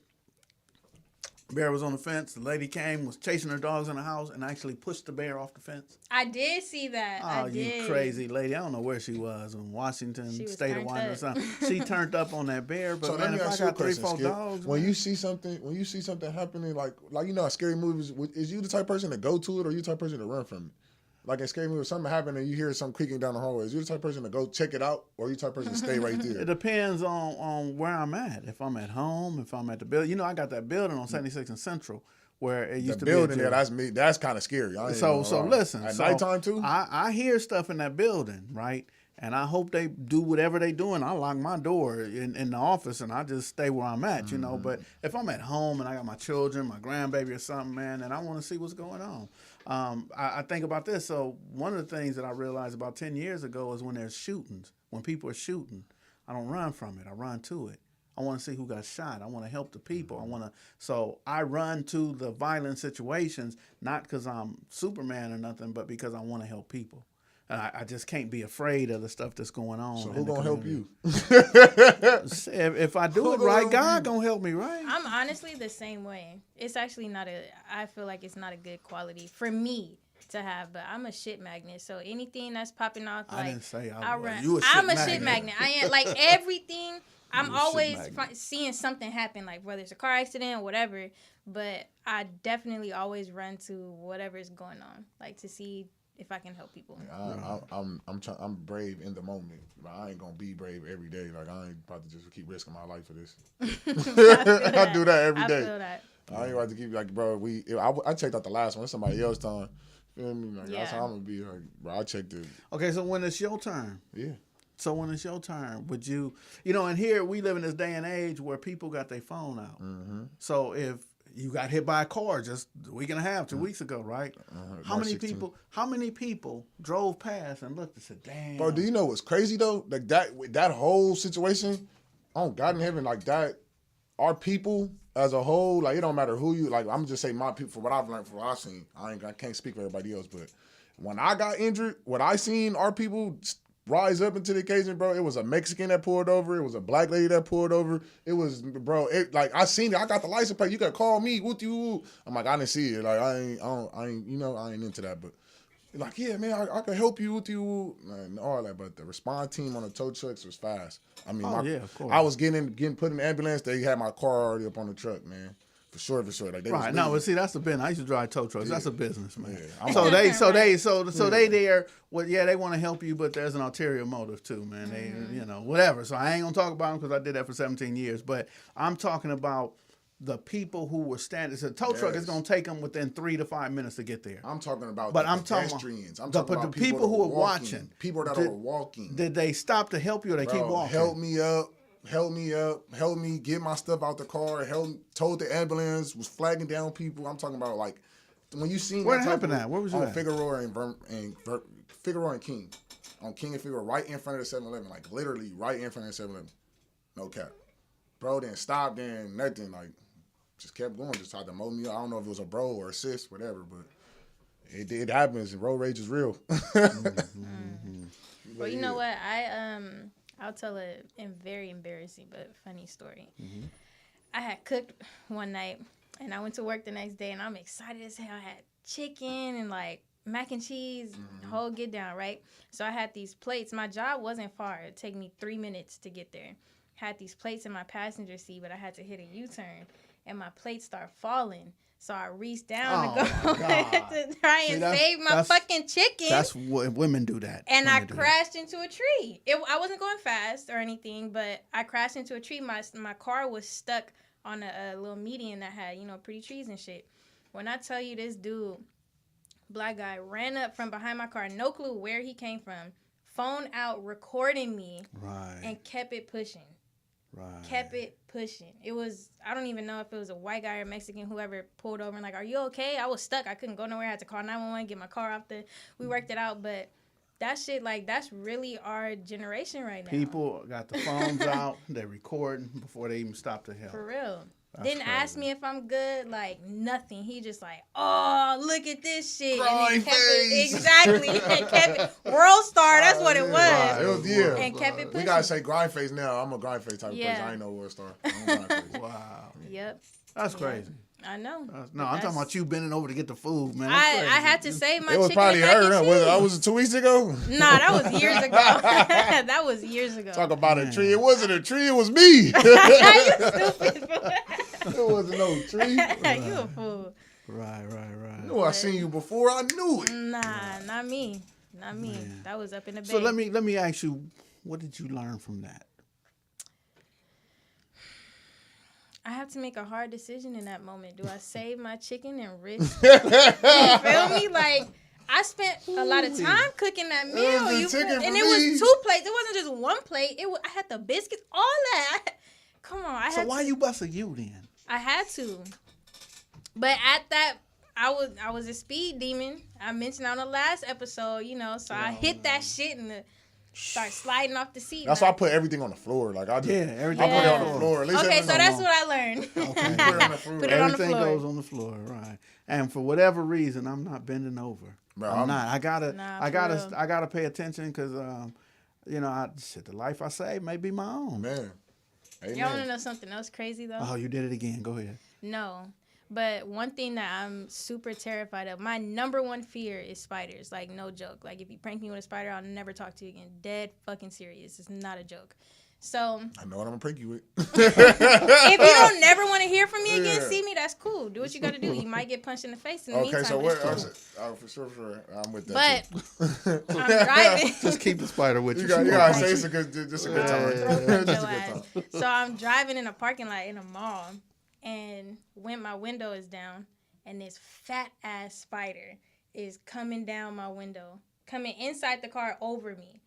Bear was on the fence. The lady came, was chasing her dogs in the house, and actually pushed the bear off the fence. I did see that. Oh, I did. you crazy lady. I don't know where she was, in Washington, She was state of turned Washington or up. something. She turned up on that bear, but So man, let me if I ask you a got 3, question, 4 Skip. dogs, When man. you see something happening, like you know, scary movies, is you the type of person to go to it, or you the type of person to run from it? Like in scary movies, something happened and you hear something creaking down the hallway. Is you the type of person to go check it out, or you the type of person to stay right It there? depends on where I'm at. If I'm at home, if I'm at the building. You know, I got that building on 76 and Central where it used The to building be a there, jail. that's me. That's kind of scary. I ain't So gonna lie. listen. At so nighttime too. I hear stuff in that building, right? And I hope they do whatever they doing. I lock my door in the office and I just stay where I'm at, you know. But if I'm at home and I got my children, my grandbaby or something, man, and I want to see what's going on. I think about this. So one of the things that I realized about 10 years ago is when there's shootings, when people are shooting, I don't run from it. I run to it. I want to see who got shot. I want to help the people. So I run to the violent situations, not because I'm Superman or nothing, but because I want to help people. And I just can't be afraid of the stuff that's going on. So in who the gonna help community. you? If I do Who it gonna right, help God you? gonna help me, right? I'm honestly the same way. It's actually I feel like it's not a good quality for me to have, but I'm a shit magnet. So anything that's popping off, I like, didn't say I I'll was. run. You a I'm a shit shit magnet. magnet. I am like everything. I'm You a shit always magnet. seeing something happen, like whether it's a car accident or whatever. But I definitely always run to whatever's going on, like to see if I can help people. I'm brave in the moment, but I ain't gonna be brave every day. Like I ain't about to just keep risking my life for this. I do that every day. I feel that. I ain't about to keep like, bro. I checked out the last one. It's somebody else's time. Feel me? Like that's Yeah. how I'm gonna be. Like, bro, I checked it. Okay, so when it's your turn, Yeah. So when it's your turn, would you, and here we live in this day and age where people got their phone out. Mm-hmm. So if you got hit by a car just a week and a half, 2 weeks ago, right? How March many 16th. How many people drove past and looked and said, "Damn"? Bro, do you know what's crazy though? Like that whole situation, oh God in heaven, like that, our people as a whole, like it don't matter who you like. I'm just saying my people for what I've learned, for what I've seen. I can't speak for everybody else, but when I got injured, what I seen our people rise up into the occasion, bro. It was a Mexican that pulled over. It was a black lady that pulled over. It was, bro. Like I seen it. I got the license plate. You could call me. What you? I'm like, I didn't see it. Like I ain't. I ain't into that. But like, yeah, man, I can help you with you and all that. But the response team on the tow trucks was fast. I mean, Oh, yeah, of course. I was getting put in the ambulance. They had my car already up on the truck, man. For sure. Like they Right. was No, leaving. but see, that's the business. I used to drive tow trucks. That's a business, man. Yeah. So they there. Well, yeah, they want to help you, but there's an ulterior motive too, man. They, whatever. So I ain't gonna talk about them because I did that for 17 years. But I'm talking about the people who were standing. So tow truck is gonna take them within 3 to 5 minutes to get there. I'm talking about But the I'm talking pedestrians. I'm but talking the about people who that are walking. watching. People that Did- are walking. Did they stop to help you or they keep Bro, walking? help me up, help me get my stuff out the car, told the ambulance, was flagging down people. I'm talking about like when you seen Where that it type happened of, at? Where was you on at? Figueroa and Figueroa and King. On King and Figueroa, right in front of the 7-Eleven, like literally right in front of the 7-Eleven. No cap. Bro didn't stop, then nothing, like just kept going, just tried to mow me up. I don't know if it was a bro or a sis, whatever, but it happens and road rage is real. Well, you know what? I'll tell a very embarrassing but funny story. Mm-hmm. I had cooked one night, and I went to work the next day, and I'm excited as hell. I had chicken and like mac and cheese, whole get down, right? So I had these plates. My job wasn't far. It'd take me 3 minutes to get there. Had these plates in my passenger seat, but I had to hit a U-turn, and my plates start falling. So I reached down to go to try and save my fucking chicken. That's what women do that. And Women I do crashed into a tree. I wasn't going fast or anything, but I crashed into a tree. My car was stuck on a little median that had, pretty trees and shit. When I tell you this dude, black guy, ran up from behind my car, no clue where he came from, phone out, recording me, Right. and kept it pushing. Right. Kept it pushing. It was, I don't even know if it was a white guy or Mexican, whoever pulled over and like, are you okay? I was stuck. I couldn't go nowhere. I had to call 911, get my car off we worked it out. But that shit, like, that's really our generation right now. People got the phones out. They're recording before they even stop to help. For real. That's Didn't crazy. ask me if I'm good, like nothing. He just like, oh, look at this shit. Crying and then kept face. it, exactly. And kept it, World Star, that's what it was. Right, it was, yeah. And kept it pushing. We gotta say grind face now. I'm a grind face type of Yeah. person. I ain't no World Star. I'm grind face. Wow. Yep. That's crazy. I know. No, I'm talking about you bending over to get the food, man. I That's crazy. had to save my It was chicken probably and mac her. and Huh? cheese. Was it 2 weeks ago? Nah, that was years ago. That was years ago. Talk about a tree. It wasn't a tree. It was me. You stupid. It wasn't no tree. You a fool. Right. I knew I seen you before. I knew it. Nah, not me. Not me. That was up in the bed. So let me ask you, what did you learn from that? I have to make a hard decision in that moment. Do I save my chicken and risk? You feel me? Like, I spent a lot of time cooking that meal. the You feel- chicken for and me. it was 2 plates. It wasn't just 1 plate. I had the biscuits, all that. Come on. I So had why to, you bust a U then? I had to. But at that, I was a speed demon. I mentioned on the last episode, so I hit that shit and start sliding off the seat. That's why I put everything on the floor. Like I just, everything. I put it on Yeah. the floor. At least Okay, it so that's what I learned. Okay. Put it on the floor. Put it on the Everything floor. goes on the floor, right? And for whatever reason, I'm not bending over. Bro, I'm not. I gotta for real. pay attention because, the life I save may be my own. Man. Amen. Y'all want to know something else crazy, though? Oh, you did it again. Go ahead. No. But one thing that I'm super terrified of, my number one fear is spiders. Like, no joke. Like, if you prank me with a spider, I'll never talk to you again. Dead fucking serious. It's not a joke. So, I know what I'm gonna prank you with. if you don't never want to hear from me again, Yeah. see me, that's cool. Do what you got to do. You might get punched in the face in the Okay, meantime. so but what? it's cool. For sure. I'm with that. But too. I'm driving. Just keep the spider with you. You gotta She say won't it's a good, just a good time. Your Just a ass. good time. So I'm driving in a parking lot in a mall, and when my window is down, and this fat ass spider is coming down my window, coming inside the car over me.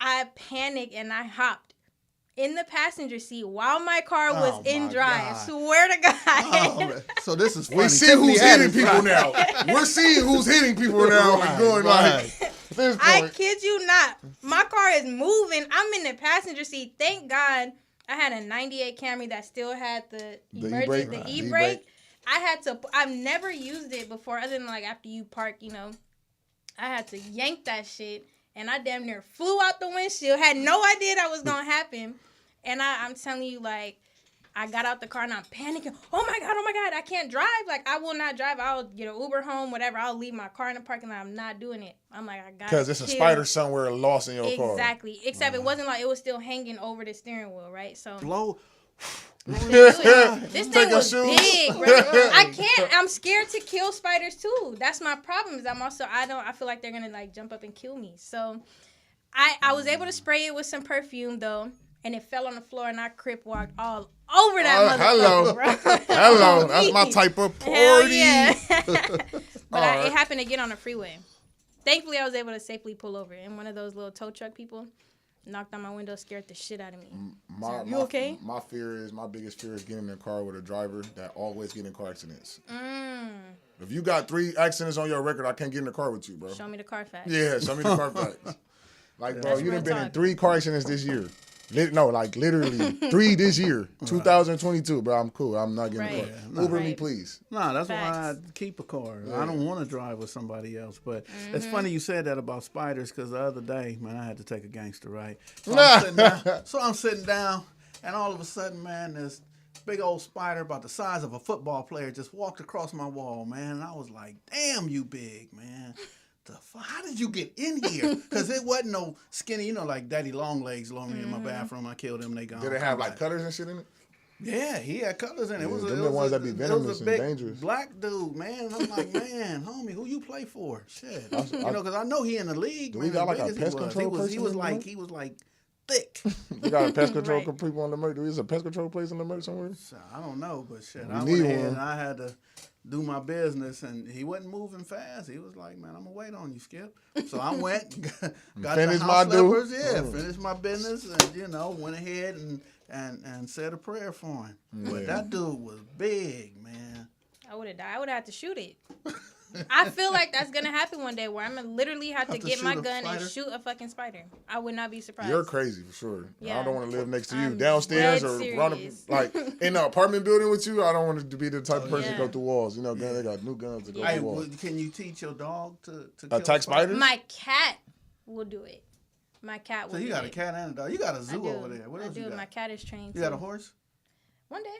I panicked and I hopped in the passenger seat while my car was Oh, in my drive. God. Swear to God. Oh, so this is funny. We see Tiffany who's hitting Haddish, people right? now. We're seeing who's hitting people now and going like, at this I point. kid you not. My car is moving. I'm in the passenger seat. Thank God I had a 98 Camry that still had the e-brake? the Right. e-brake. E-brake. I've never used it before other than like after you park, I had to yank that shit and I damn near flew out the windshield. Had no idea that was going to happen. And I'm telling you, like, I got out the car and I'm panicking. Oh my God, I can't drive. Like, I will not drive. I'll get an Uber home, whatever. I'll leave my car in the parking lot. I'm not doing it. I'm like, I got it. Because it's a spider somewhere lost in your car. Exactly. Except it wasn't like it was still hanging over the steering wheel, right? So Blow. this Take thing your was shoes. big, bro. I can't. I'm scared to kill spiders too. That's my problem. Is I feel like they're gonna like jump up and kill me. So I was able to spray it with some perfume though, and it fell on the floor, and I crip walked all over that motherfucker, bro. Hello. That's my type of party. Hell yeah. But Alright. it happened to get on the freeway. Thankfully, I was able to safely pull over, and one of those little tow truck people knocked on my window, scared the shit out of me. You okay? My biggest fear is getting in a car with a driver that always get in car accidents. If you got 3 accidents on your record, I can't get in the car with you, bro. Show me the Carfax. Yeah, show me the car facts. Like, bro, That's you done real been in talk. 3 car accidents this year. Literally 3 this year, 2022, bro. I'm cool. I'm not getting Right. a car. Uber me, Right. please. No, that's why Facts. I keep a car. I don't want to drive with somebody else. But it's funny you said that about spiders because the other day, man, I had to take a gangster ride. So I'm sitting down, and all of a sudden, man, this big old spider about the size of a football player just walked across my wall, man. And I was like, damn, you big, man. How did you get in here? Because it wasn't no skinny, like Daddy Longlegs lonely in my bathroom. I killed him. They gone. Did it have like colors and shit in it? Yeah, he had colors in it. It was them the ones that be venomous and big dangerous. black dude, man. And I'm like, man, homie, who you play for? Shit, because I know he in the league. Do man, we got as like big a as pest control he was person in the like thick. You got a pest control Right. people on Leimert? There is a pest control place in Leimert somewhere? So, I don't know, but shit, We I need went ahead one. and I had to do my business, and he wasn't moving fast. He was like, "Man, I'm gonna wait on you, Skip." So I went, got Finished the my house due? slippers, yeah, Oh. finished my business, and went ahead and said a prayer for him. But that dude was big, man. I would have died. I would have had to shoot it. I feel like that's gonna happen one day where I'm gonna literally have to Have to get my shoot a gun and spider? shoot a fucking spider. I would not be surprised. You're crazy for sure. I Yeah. don't want to live next to you I'm downstairs dead or run up, serious. like in an apartment building with you. I don't want to be the type of person to yeah. go through walls. You know, they got new guns to go Hey, through walls. can you teach your dog to kill Attack spiders? My cat will do it. My cat will So you do got a it. cat and a dog. You got a I zoo do. over there. What I else do. you got? My cat is trained. You got a too. horse? One day.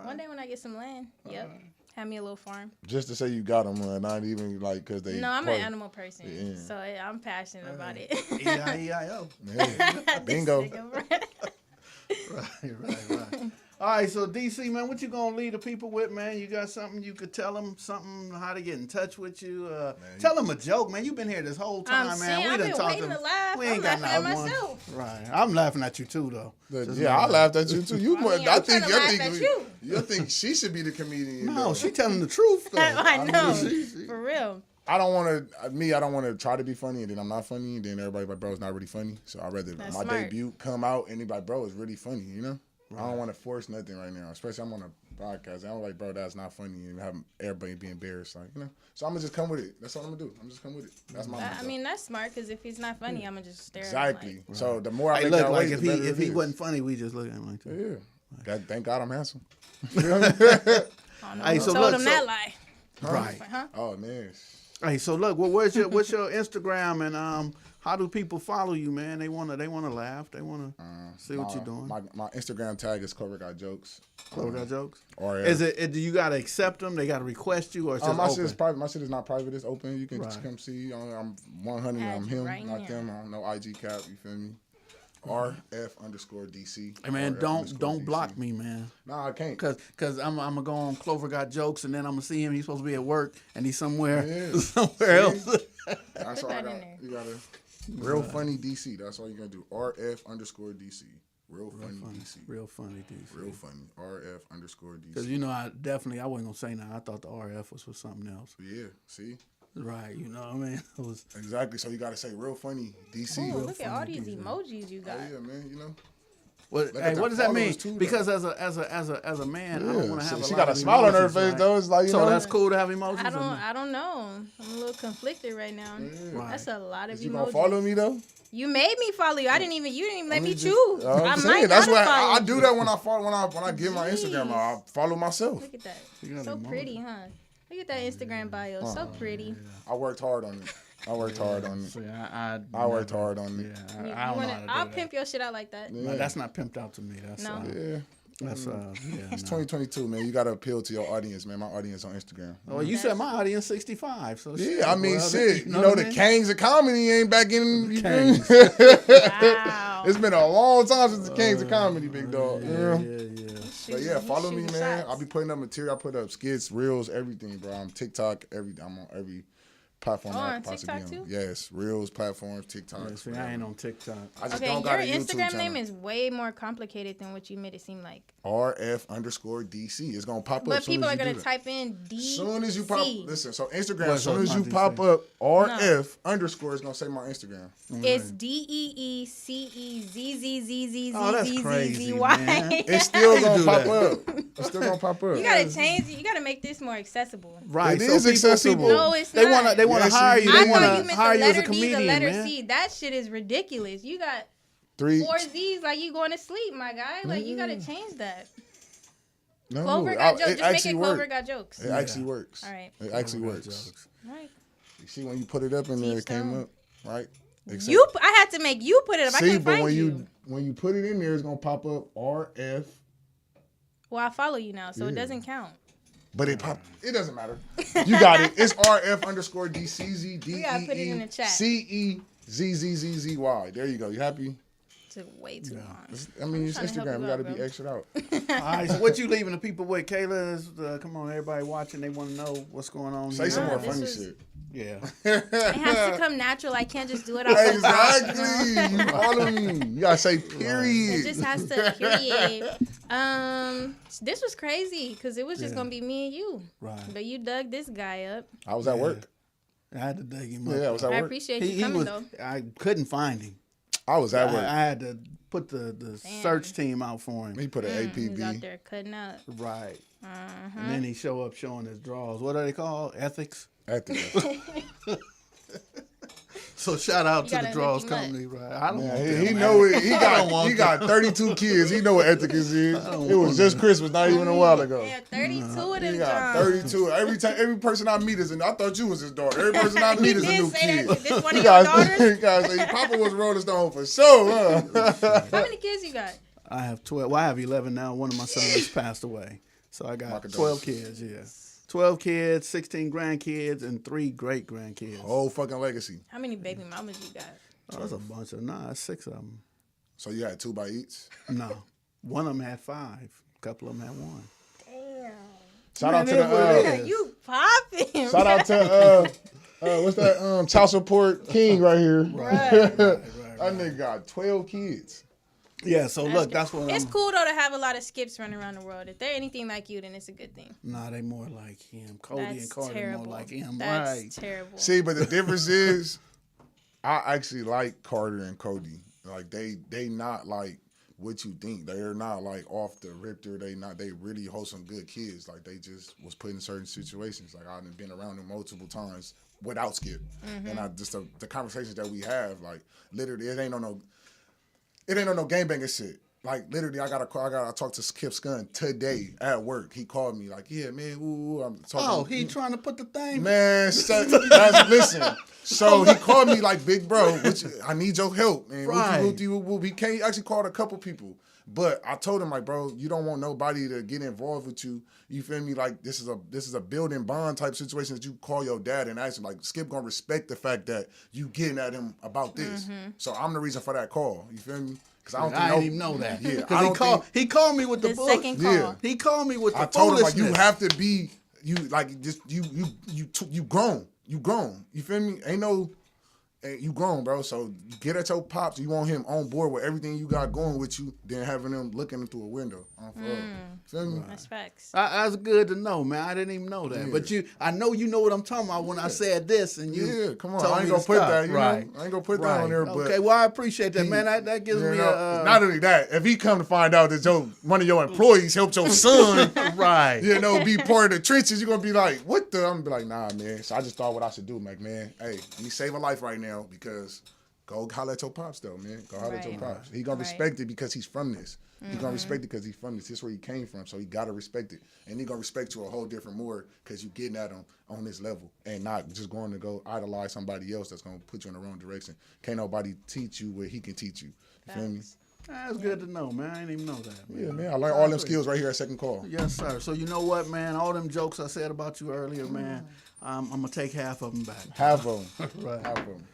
One day when I get some land. Yep. Have me a little farm. Just to say you got them, not even like because they. No, I'm part- an animal person, Yeah. so I'm passionate about it. E-I-E-I-O. Yeah. Bingo. This nigga, Right. All right, so DC, man, what you gonna leave the people with, man? You got something you could tell them, something how to get in touch with you? Tell them a joke, man. You've been here this whole time, man. saying, We I've done been talked waiting to laugh. We I'm ain't got laughing not at one. myself. Right, I'm laughing at you too, though. Just Yeah, know I that. laughed at you too. You, I mean, I I'm think trying to laugh at you. you think she should be the comedian. No, though. she telling the truth, though. I know, she- for real. I don't want to try to be funny, and then I'm not funny, and then everybody like, bro, it's not really funny. So I'd rather That's my smart. debut come out and they be like, bro, it's really funny, you know? I don't want to force nothing right now, especially I'm on a podcast. I don't like, bro, that's not funny, and have everybody be embarrassed, like, you know? So I'm going to just come with it. That's all I'm going to do. I'm just come with it. That's my I motto. mean, that's smart because if he's not funny, I'm gonna just stare Exactly. at him. So the more I Hey, make look, y'all like wait, if the better he it is. wasn't funny, we just look at him like that. Yeah. God, thank God I'm handsome. Like, I don't know Hey, who so told look, him that lie. Right. Huh? Oh, man. Hey, so look, what's your Instagram and how do people follow you, man? They wanna laugh, they wanna see what you're doing. My Instagram tag is Clover Got Jokes. Clover got jokes. Or Is it? Do you gotta accept them? They gotta request you, or it's just my open? shit is private. My shit is not private. It's open. You can just Right. come see. I'm 100. Add I'm you him, right not now. them. I don't know IG cap. You feel me? RF_DC. Hey man, don't RF_DC. block me, man. Nah, I can't. Cause I'm gonna go on Clover Got Jokes, and then I'm gonna see him. He's supposed to be at work, and he's somewhere Yeah. somewhere See? else. That's Put all I that in got. there. You gotta real funny DC. That's all you gotta do. RF_DC. Real funny DC. Real funny, DC. Real funny. RF_DC. Cause I wasn't gonna say nothing. I thought the RF was for something else. Yeah. See. Right, you know what I mean? It was Exactly. So you gotta say real funny DC. Ooh, Real look at all these emojis you Oh got. yeah, man. You know. what? Look Hey, at what the does that mean? followers, too, though. Because as a man, I don't want to have. She a got lot a of smile on her emojis, face right? though. It's like So that's cool to have emojis. or no? I don't know. I'm a little conflicted right now. Right. That's a lot of Is you emojis. gonna follow me though? You made me follow you. You didn't even let me just- choose. I'm I saying might that's not why have followed I do you. that when I get my Instagram. Jeez. I follow myself. Look at that. You got So emoji. pretty, huh? Look at that Instagram bio. So pretty. I worked hard on it. I worked hard on it. See, I worked hard on it. Yeah, You I don't know wanna- how to do I'll that. pimp your shit out like that. No, that's not pimped out to me. That's No. Yeah. that's yeah. It's No. 2022, man. You gotta appeal to your audience, man. My audience on Instagram. Oh, you said my audience 65. So shit, Yeah, I mean, well, shit. You know, what I the mean? kings of comedy ain't back in. You feel me? Wow. It's been a long time since the kings of comedy, big dog. Yeah. But yeah, He's follow me, shooting man. shots. I'll be putting up material. I put up skits, reels, everything, bro. I'm TikTok, I'm on every platform Oh, I on could possibly TikTok be on. too? Yes, reels, platforms, TikTok. Yeah, see, I ain't on TikTok. I just Okay, don't got a your YouTube Instagram channel. name is way more complicated than what you made it seem like. RF_DC. It's gonna pop up. But soon people as are you gonna do that. type in D. Soon as you pop, listen. So Instagram. What's Soon up, as you my pop DC? up RF_ it's gonna say my Instagram. It's DEECEZZZZZZZZY. Oh, that's crazy, man. It's still gonna do pop that. up. It's still gonna pop up. You gotta change it. You gotta make this more accessible. Right. It so is accessible. No, it's They not. wanna Yes, hire it you. is. They I thought you wanna meant hire the you as a letter D, the comedian, letter man. C. That shit is ridiculous. You got 3. 4 Z's like you going to sleep, my guy. Like you gotta change that. No, Clover got jokes. it Just make actually it Clover works. got jokes. It actually works. All right. It actually Clover works. got jokes. All right. You see when you put it up in there, it came some. up, right? Except- I had to make you put it up. I See, couldn't but find when you. when you put it in there, it's gonna pop up RF. Well, I follow you now, so it Yeah. doesn't count. But it doesn't matter. You got it. It's RF_DCZDEECEZZZZY. We gotta put it in the chat. There you go. You happy? Took way too long. I mean, it's trying to help Instagram. you We got to out, be bro. extra out. All right. So what you leaving the people with, Keilah? Come on, everybody watching. They want to know what's going on. Say here. some more this funny was- shit. Yeah. It has to come natural. I can't just do it off the Exactly. You follow me. You gotta say period. It just has to, period. This was crazy because it was just going to be me and you. Right. But you dug this guy up. I was at work. I had to dig him up. Yeah, I was at I work. appreciate you coming, though. I couldn't find him. I was at work. I had to put the search team out for him. He put an He was out APB. there cutting up. Right. And then he show up showing his drawers. What are they called? Ethics? Ethics. So shout out You to the gotta Draws lick him up. Company, right? I don't want Man, them, he man. know it. want He got 32 kids. He know what ethics is. It was just Christmas, not even a while ago. Yeah, 32 of them He got Johns. 32. Every person I meet is I thought you was his daughter. Every person I meet is a did new say kid. that. This one of You your guys, daughters? you guys say Papa was Rolling Stone for sure, huh? How many kids you got? I have 12. Well, I have 11 now. One of my sons passed away. So I got 12 kids, yeah. 12 kids, 16 grandkids, and 3 great-grandkids. Whole fucking legacy. How many baby mamas you got? Oh, that's a bunch of, it's 6 of them. So you had 2 by each? No. One of them had 5. A couple of them had 1. Damn. Shout out to the You popping. shout out to what's that child support king right here. Right. That nigga got 12 kids. Yeah, so look, that's what It's I'm... cool, though, to have a lot of Skips running around the world. If they're anything like you, then it's a good thing. Nah, they more like him. Cody That's and Carter terrible. more like him. That's right. terrible. See, but the difference is I actually like Carter and Cody. Like they not like what you think. They're not like off the ripter. They really wholesome good kids. Like they just was put in certain situations. Like I've been around them multiple times without Skip. And I just the conversations that we have, like literally it ain't on no gangbanging shit. Like literally, I gotta talk to Skip's gun today at work. He called me like, yeah, man, I'm talking. Oh, he trying to put the thing... Man, listen. So he called me like, big bro, I need your help, man. Right. He can't actually called a couple people. But I told him like, bro, you don't want nobody to get involved with you. You feel me? Like this is a building bond type situation that you call your dad and ask him like, Skip gonna respect the fact that you getting at him about this. So I'm the reason for that call. You feel me? Because I didn't even know that. Yeah, Because he called me with the book. second call. Yeah. He called me with the I told him like foolishness. you have to be you grown. You grown. You feel me? You grown, bro. So you get at your pops. You want him on board with everything you got going with you, then having him looking through a window. Feel me? That's facts. That's good to know, man. I didn't even know that. Yeah. But I know you know what I'm talking about when I said this, and you Yeah, come on. told I ain't me gonna to put stop. that. Right. I ain't gonna put that on there. But Okay, well I appreciate that, man. That gives me a not only that, if he come to find out that one of your employees helped your son, right. be part of the trenches, you're gonna be like, what the? I'm gonna be like, nah, man. So I just thought what I should do, man. Hey, let me save a life right now because go holler at your pops though, man. Go holler at your Right. pops. He gonna respect it because he's from this. He gonna respect it because he's from this. This is where he came from, so he gotta respect it. And he gonna respect you a whole different more because you getting at him on this level and not just going to go idolize somebody else that's gonna put you in the wrong direction. Can't nobody teach you what he can teach you. You feel me? That's good to know, man. I didn't even know that, man. Yeah, man. I learned all them skills right here at Second Call. Yes, sir. So you know what, man? All them jokes I said about you earlier, man, I'm gonna take half of them back. Half of them. Right. Half of them.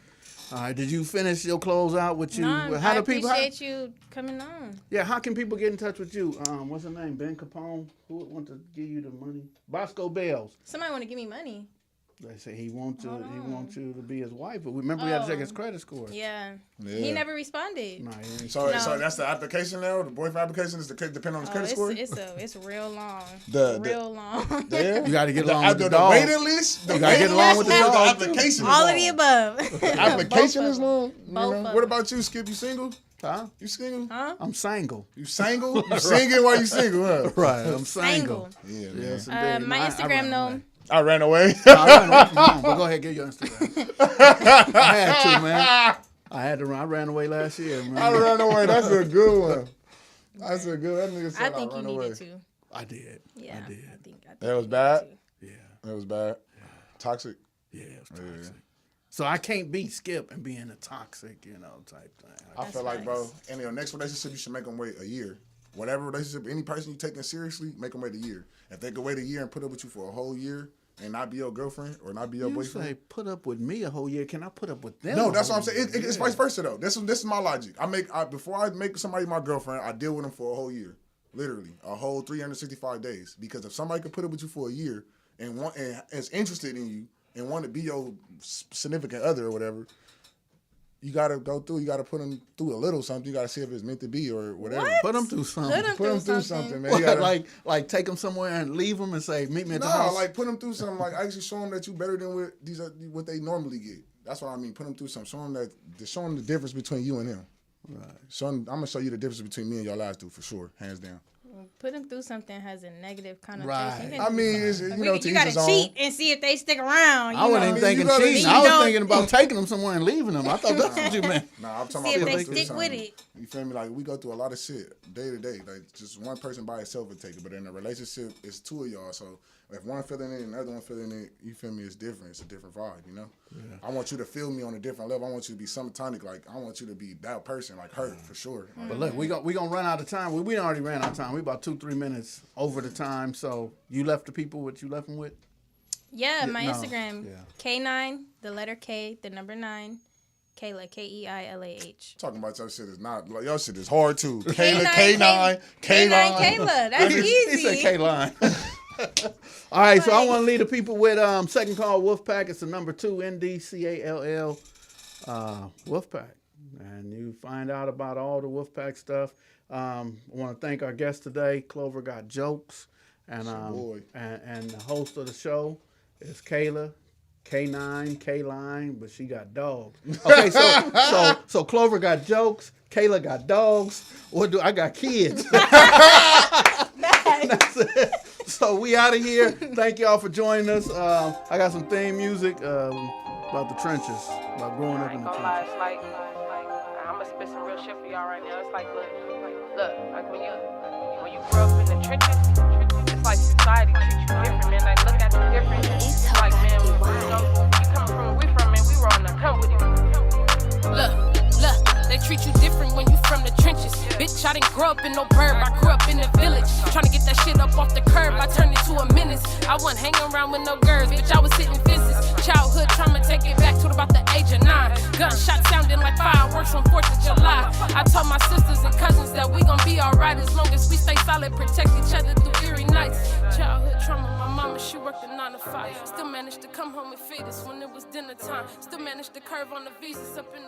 All right. Did you finish your close out with you? No, How I do people? appreciate you coming on. Yeah. How can people get in touch with you? What's her name? Ben Capone. Who would want to give you the money? Bosco Bells. Somebody want to give me money. They say he wants Hold you. He on. wants you to be his wife. But remember, we had to check his credit score. Yeah. Yeah. He never responded. Nah, he ain't. So, No. so that's the application now. The boyfriend application is depending on his credit score. It's real long. The- real long. Yeah. You got to get along with the the dog. waiting list. The You gotta get along with the waiting dog, list, too. The application. All is of the long. above. Application Both is of long. You Both know? of What them. about you, Skip? You single? Huh? You single? Huh? I'm single. You single? You singing while you single, huh? Right. I'm single. Single. Yeah, man. Yes, indeed. My No, I Instagram ran though. away. I ran away. I ran away from home, but go ahead, give your Instagram. I had to, man. I had to run. I ran away last year, man. I ran away. That's a good one. That's a good. That nigga said I think ran you away. needed to. I did. Yeah. I did. I think That was you bad? needed to. Yeah. That was bad. Toxic. Yeah, it was toxic. So I can't be Skip and being a toxic, type thing. I feel like, bro, in your next relationship, you should make them wait a year. Whatever relationship, any person you taking seriously, make them wait a year. If they could wait a year and put up with you for a whole year and not be your girlfriend or not be your You boyfriend. say put up with me a whole year. Can I put up with them? No, a that's whole what I'm saying. year? It's vice versa though. This is my logic. Before I make somebody my girlfriend, I deal with them for a whole year, literally a whole 365 days. Because if somebody could put up with you for a year and is interested in you and want to be your significant other or whatever, you got to go through. You got to put them through a little something. You got to see if it's meant to be or whatever. What? Put them through something. Put 'em Put them through through something. something, man. What, You gotta, like take them somewhere and leave them and say, meet me at the no, house. like put them through something. Like actually show them that you better than what they normally get. That's what I mean. Put them through something. Show them the difference between you and them. Right. I'm gonna show you the difference between me and your last dude for sure, hands down. Put them through something has a negative connotation. Right. You I mean, it's, you know, to you each gotta his own. cheat and see if they stick around. I wasn't even you thinking gotta- cheating. you I was know- thinking about taking them somewhere and leaving them. I thought that's what you meant. Nah, I'm talking See if about they putting through stick with something. it. You feel me? Like we go through a lot of shit day to day. Like just one person by itself would take it, but in a relationship, it's two of y'all. So if one feeling it and the other one feeling it, you feel me? It's different. It's a different vibe. You know. Yeah. I want you to feel me on a different level. I want you to be subtonic. Like I want you to be that person, like her for sure. Like, But look, we gonna run out of time. We already ran out of time. We about 2-3 minutes over the time. So you left the people what you left them with? Yeah, my no, Instagram, yeah. K9, the letter K, the number 9, Keilah, Keilah. talking about your shit is not like your shit is hard too. K9, Keilah, K9, Keilah. That's easy. He said K-line. All right, so I want to leave the people with Second Call Wolfpack. It's the number 2 NDCALL Wolfpack, and you find out about all the Wolfpack stuff. I want to thank our guest today, Clover Got Jokes, and and the host of the show is Keilah. K9, K-line, but she got dogs. Okay, so Clover got jokes, Keilah got dogs. What do I got kids? That's it. So we out of here. Thank y'all for joining us. I got some theme music about the trenches, about growing up in the trenches. It's like I'ma spit some real shit for y'all right now. It's like look, like when you grow up in the trenches, it's like society treats you different, man. Like look at you different. It's like man, you come from where we from, man. We rolling up, come with it. Look, they treat you different when you from the trenches. Bitch, I didn't grow up in no burb, I grew up in the village. Tryna get that shit up off the curb, I turned it to a menace. I wasn't hanging around with no girls, bitch, I was hitting fences. Childhood trauma, take it back to about the age of 9. Gunshot sounding like fireworks on 4th of July. I told my sisters and cousins that we gon' be alright as long as we stay solid, protect each other through eerie nights. Childhood trauma, my mama, she worked a 9 to 5. Still managed to come home and feed us when it was dinner time. Still managed to curve on the visas up in the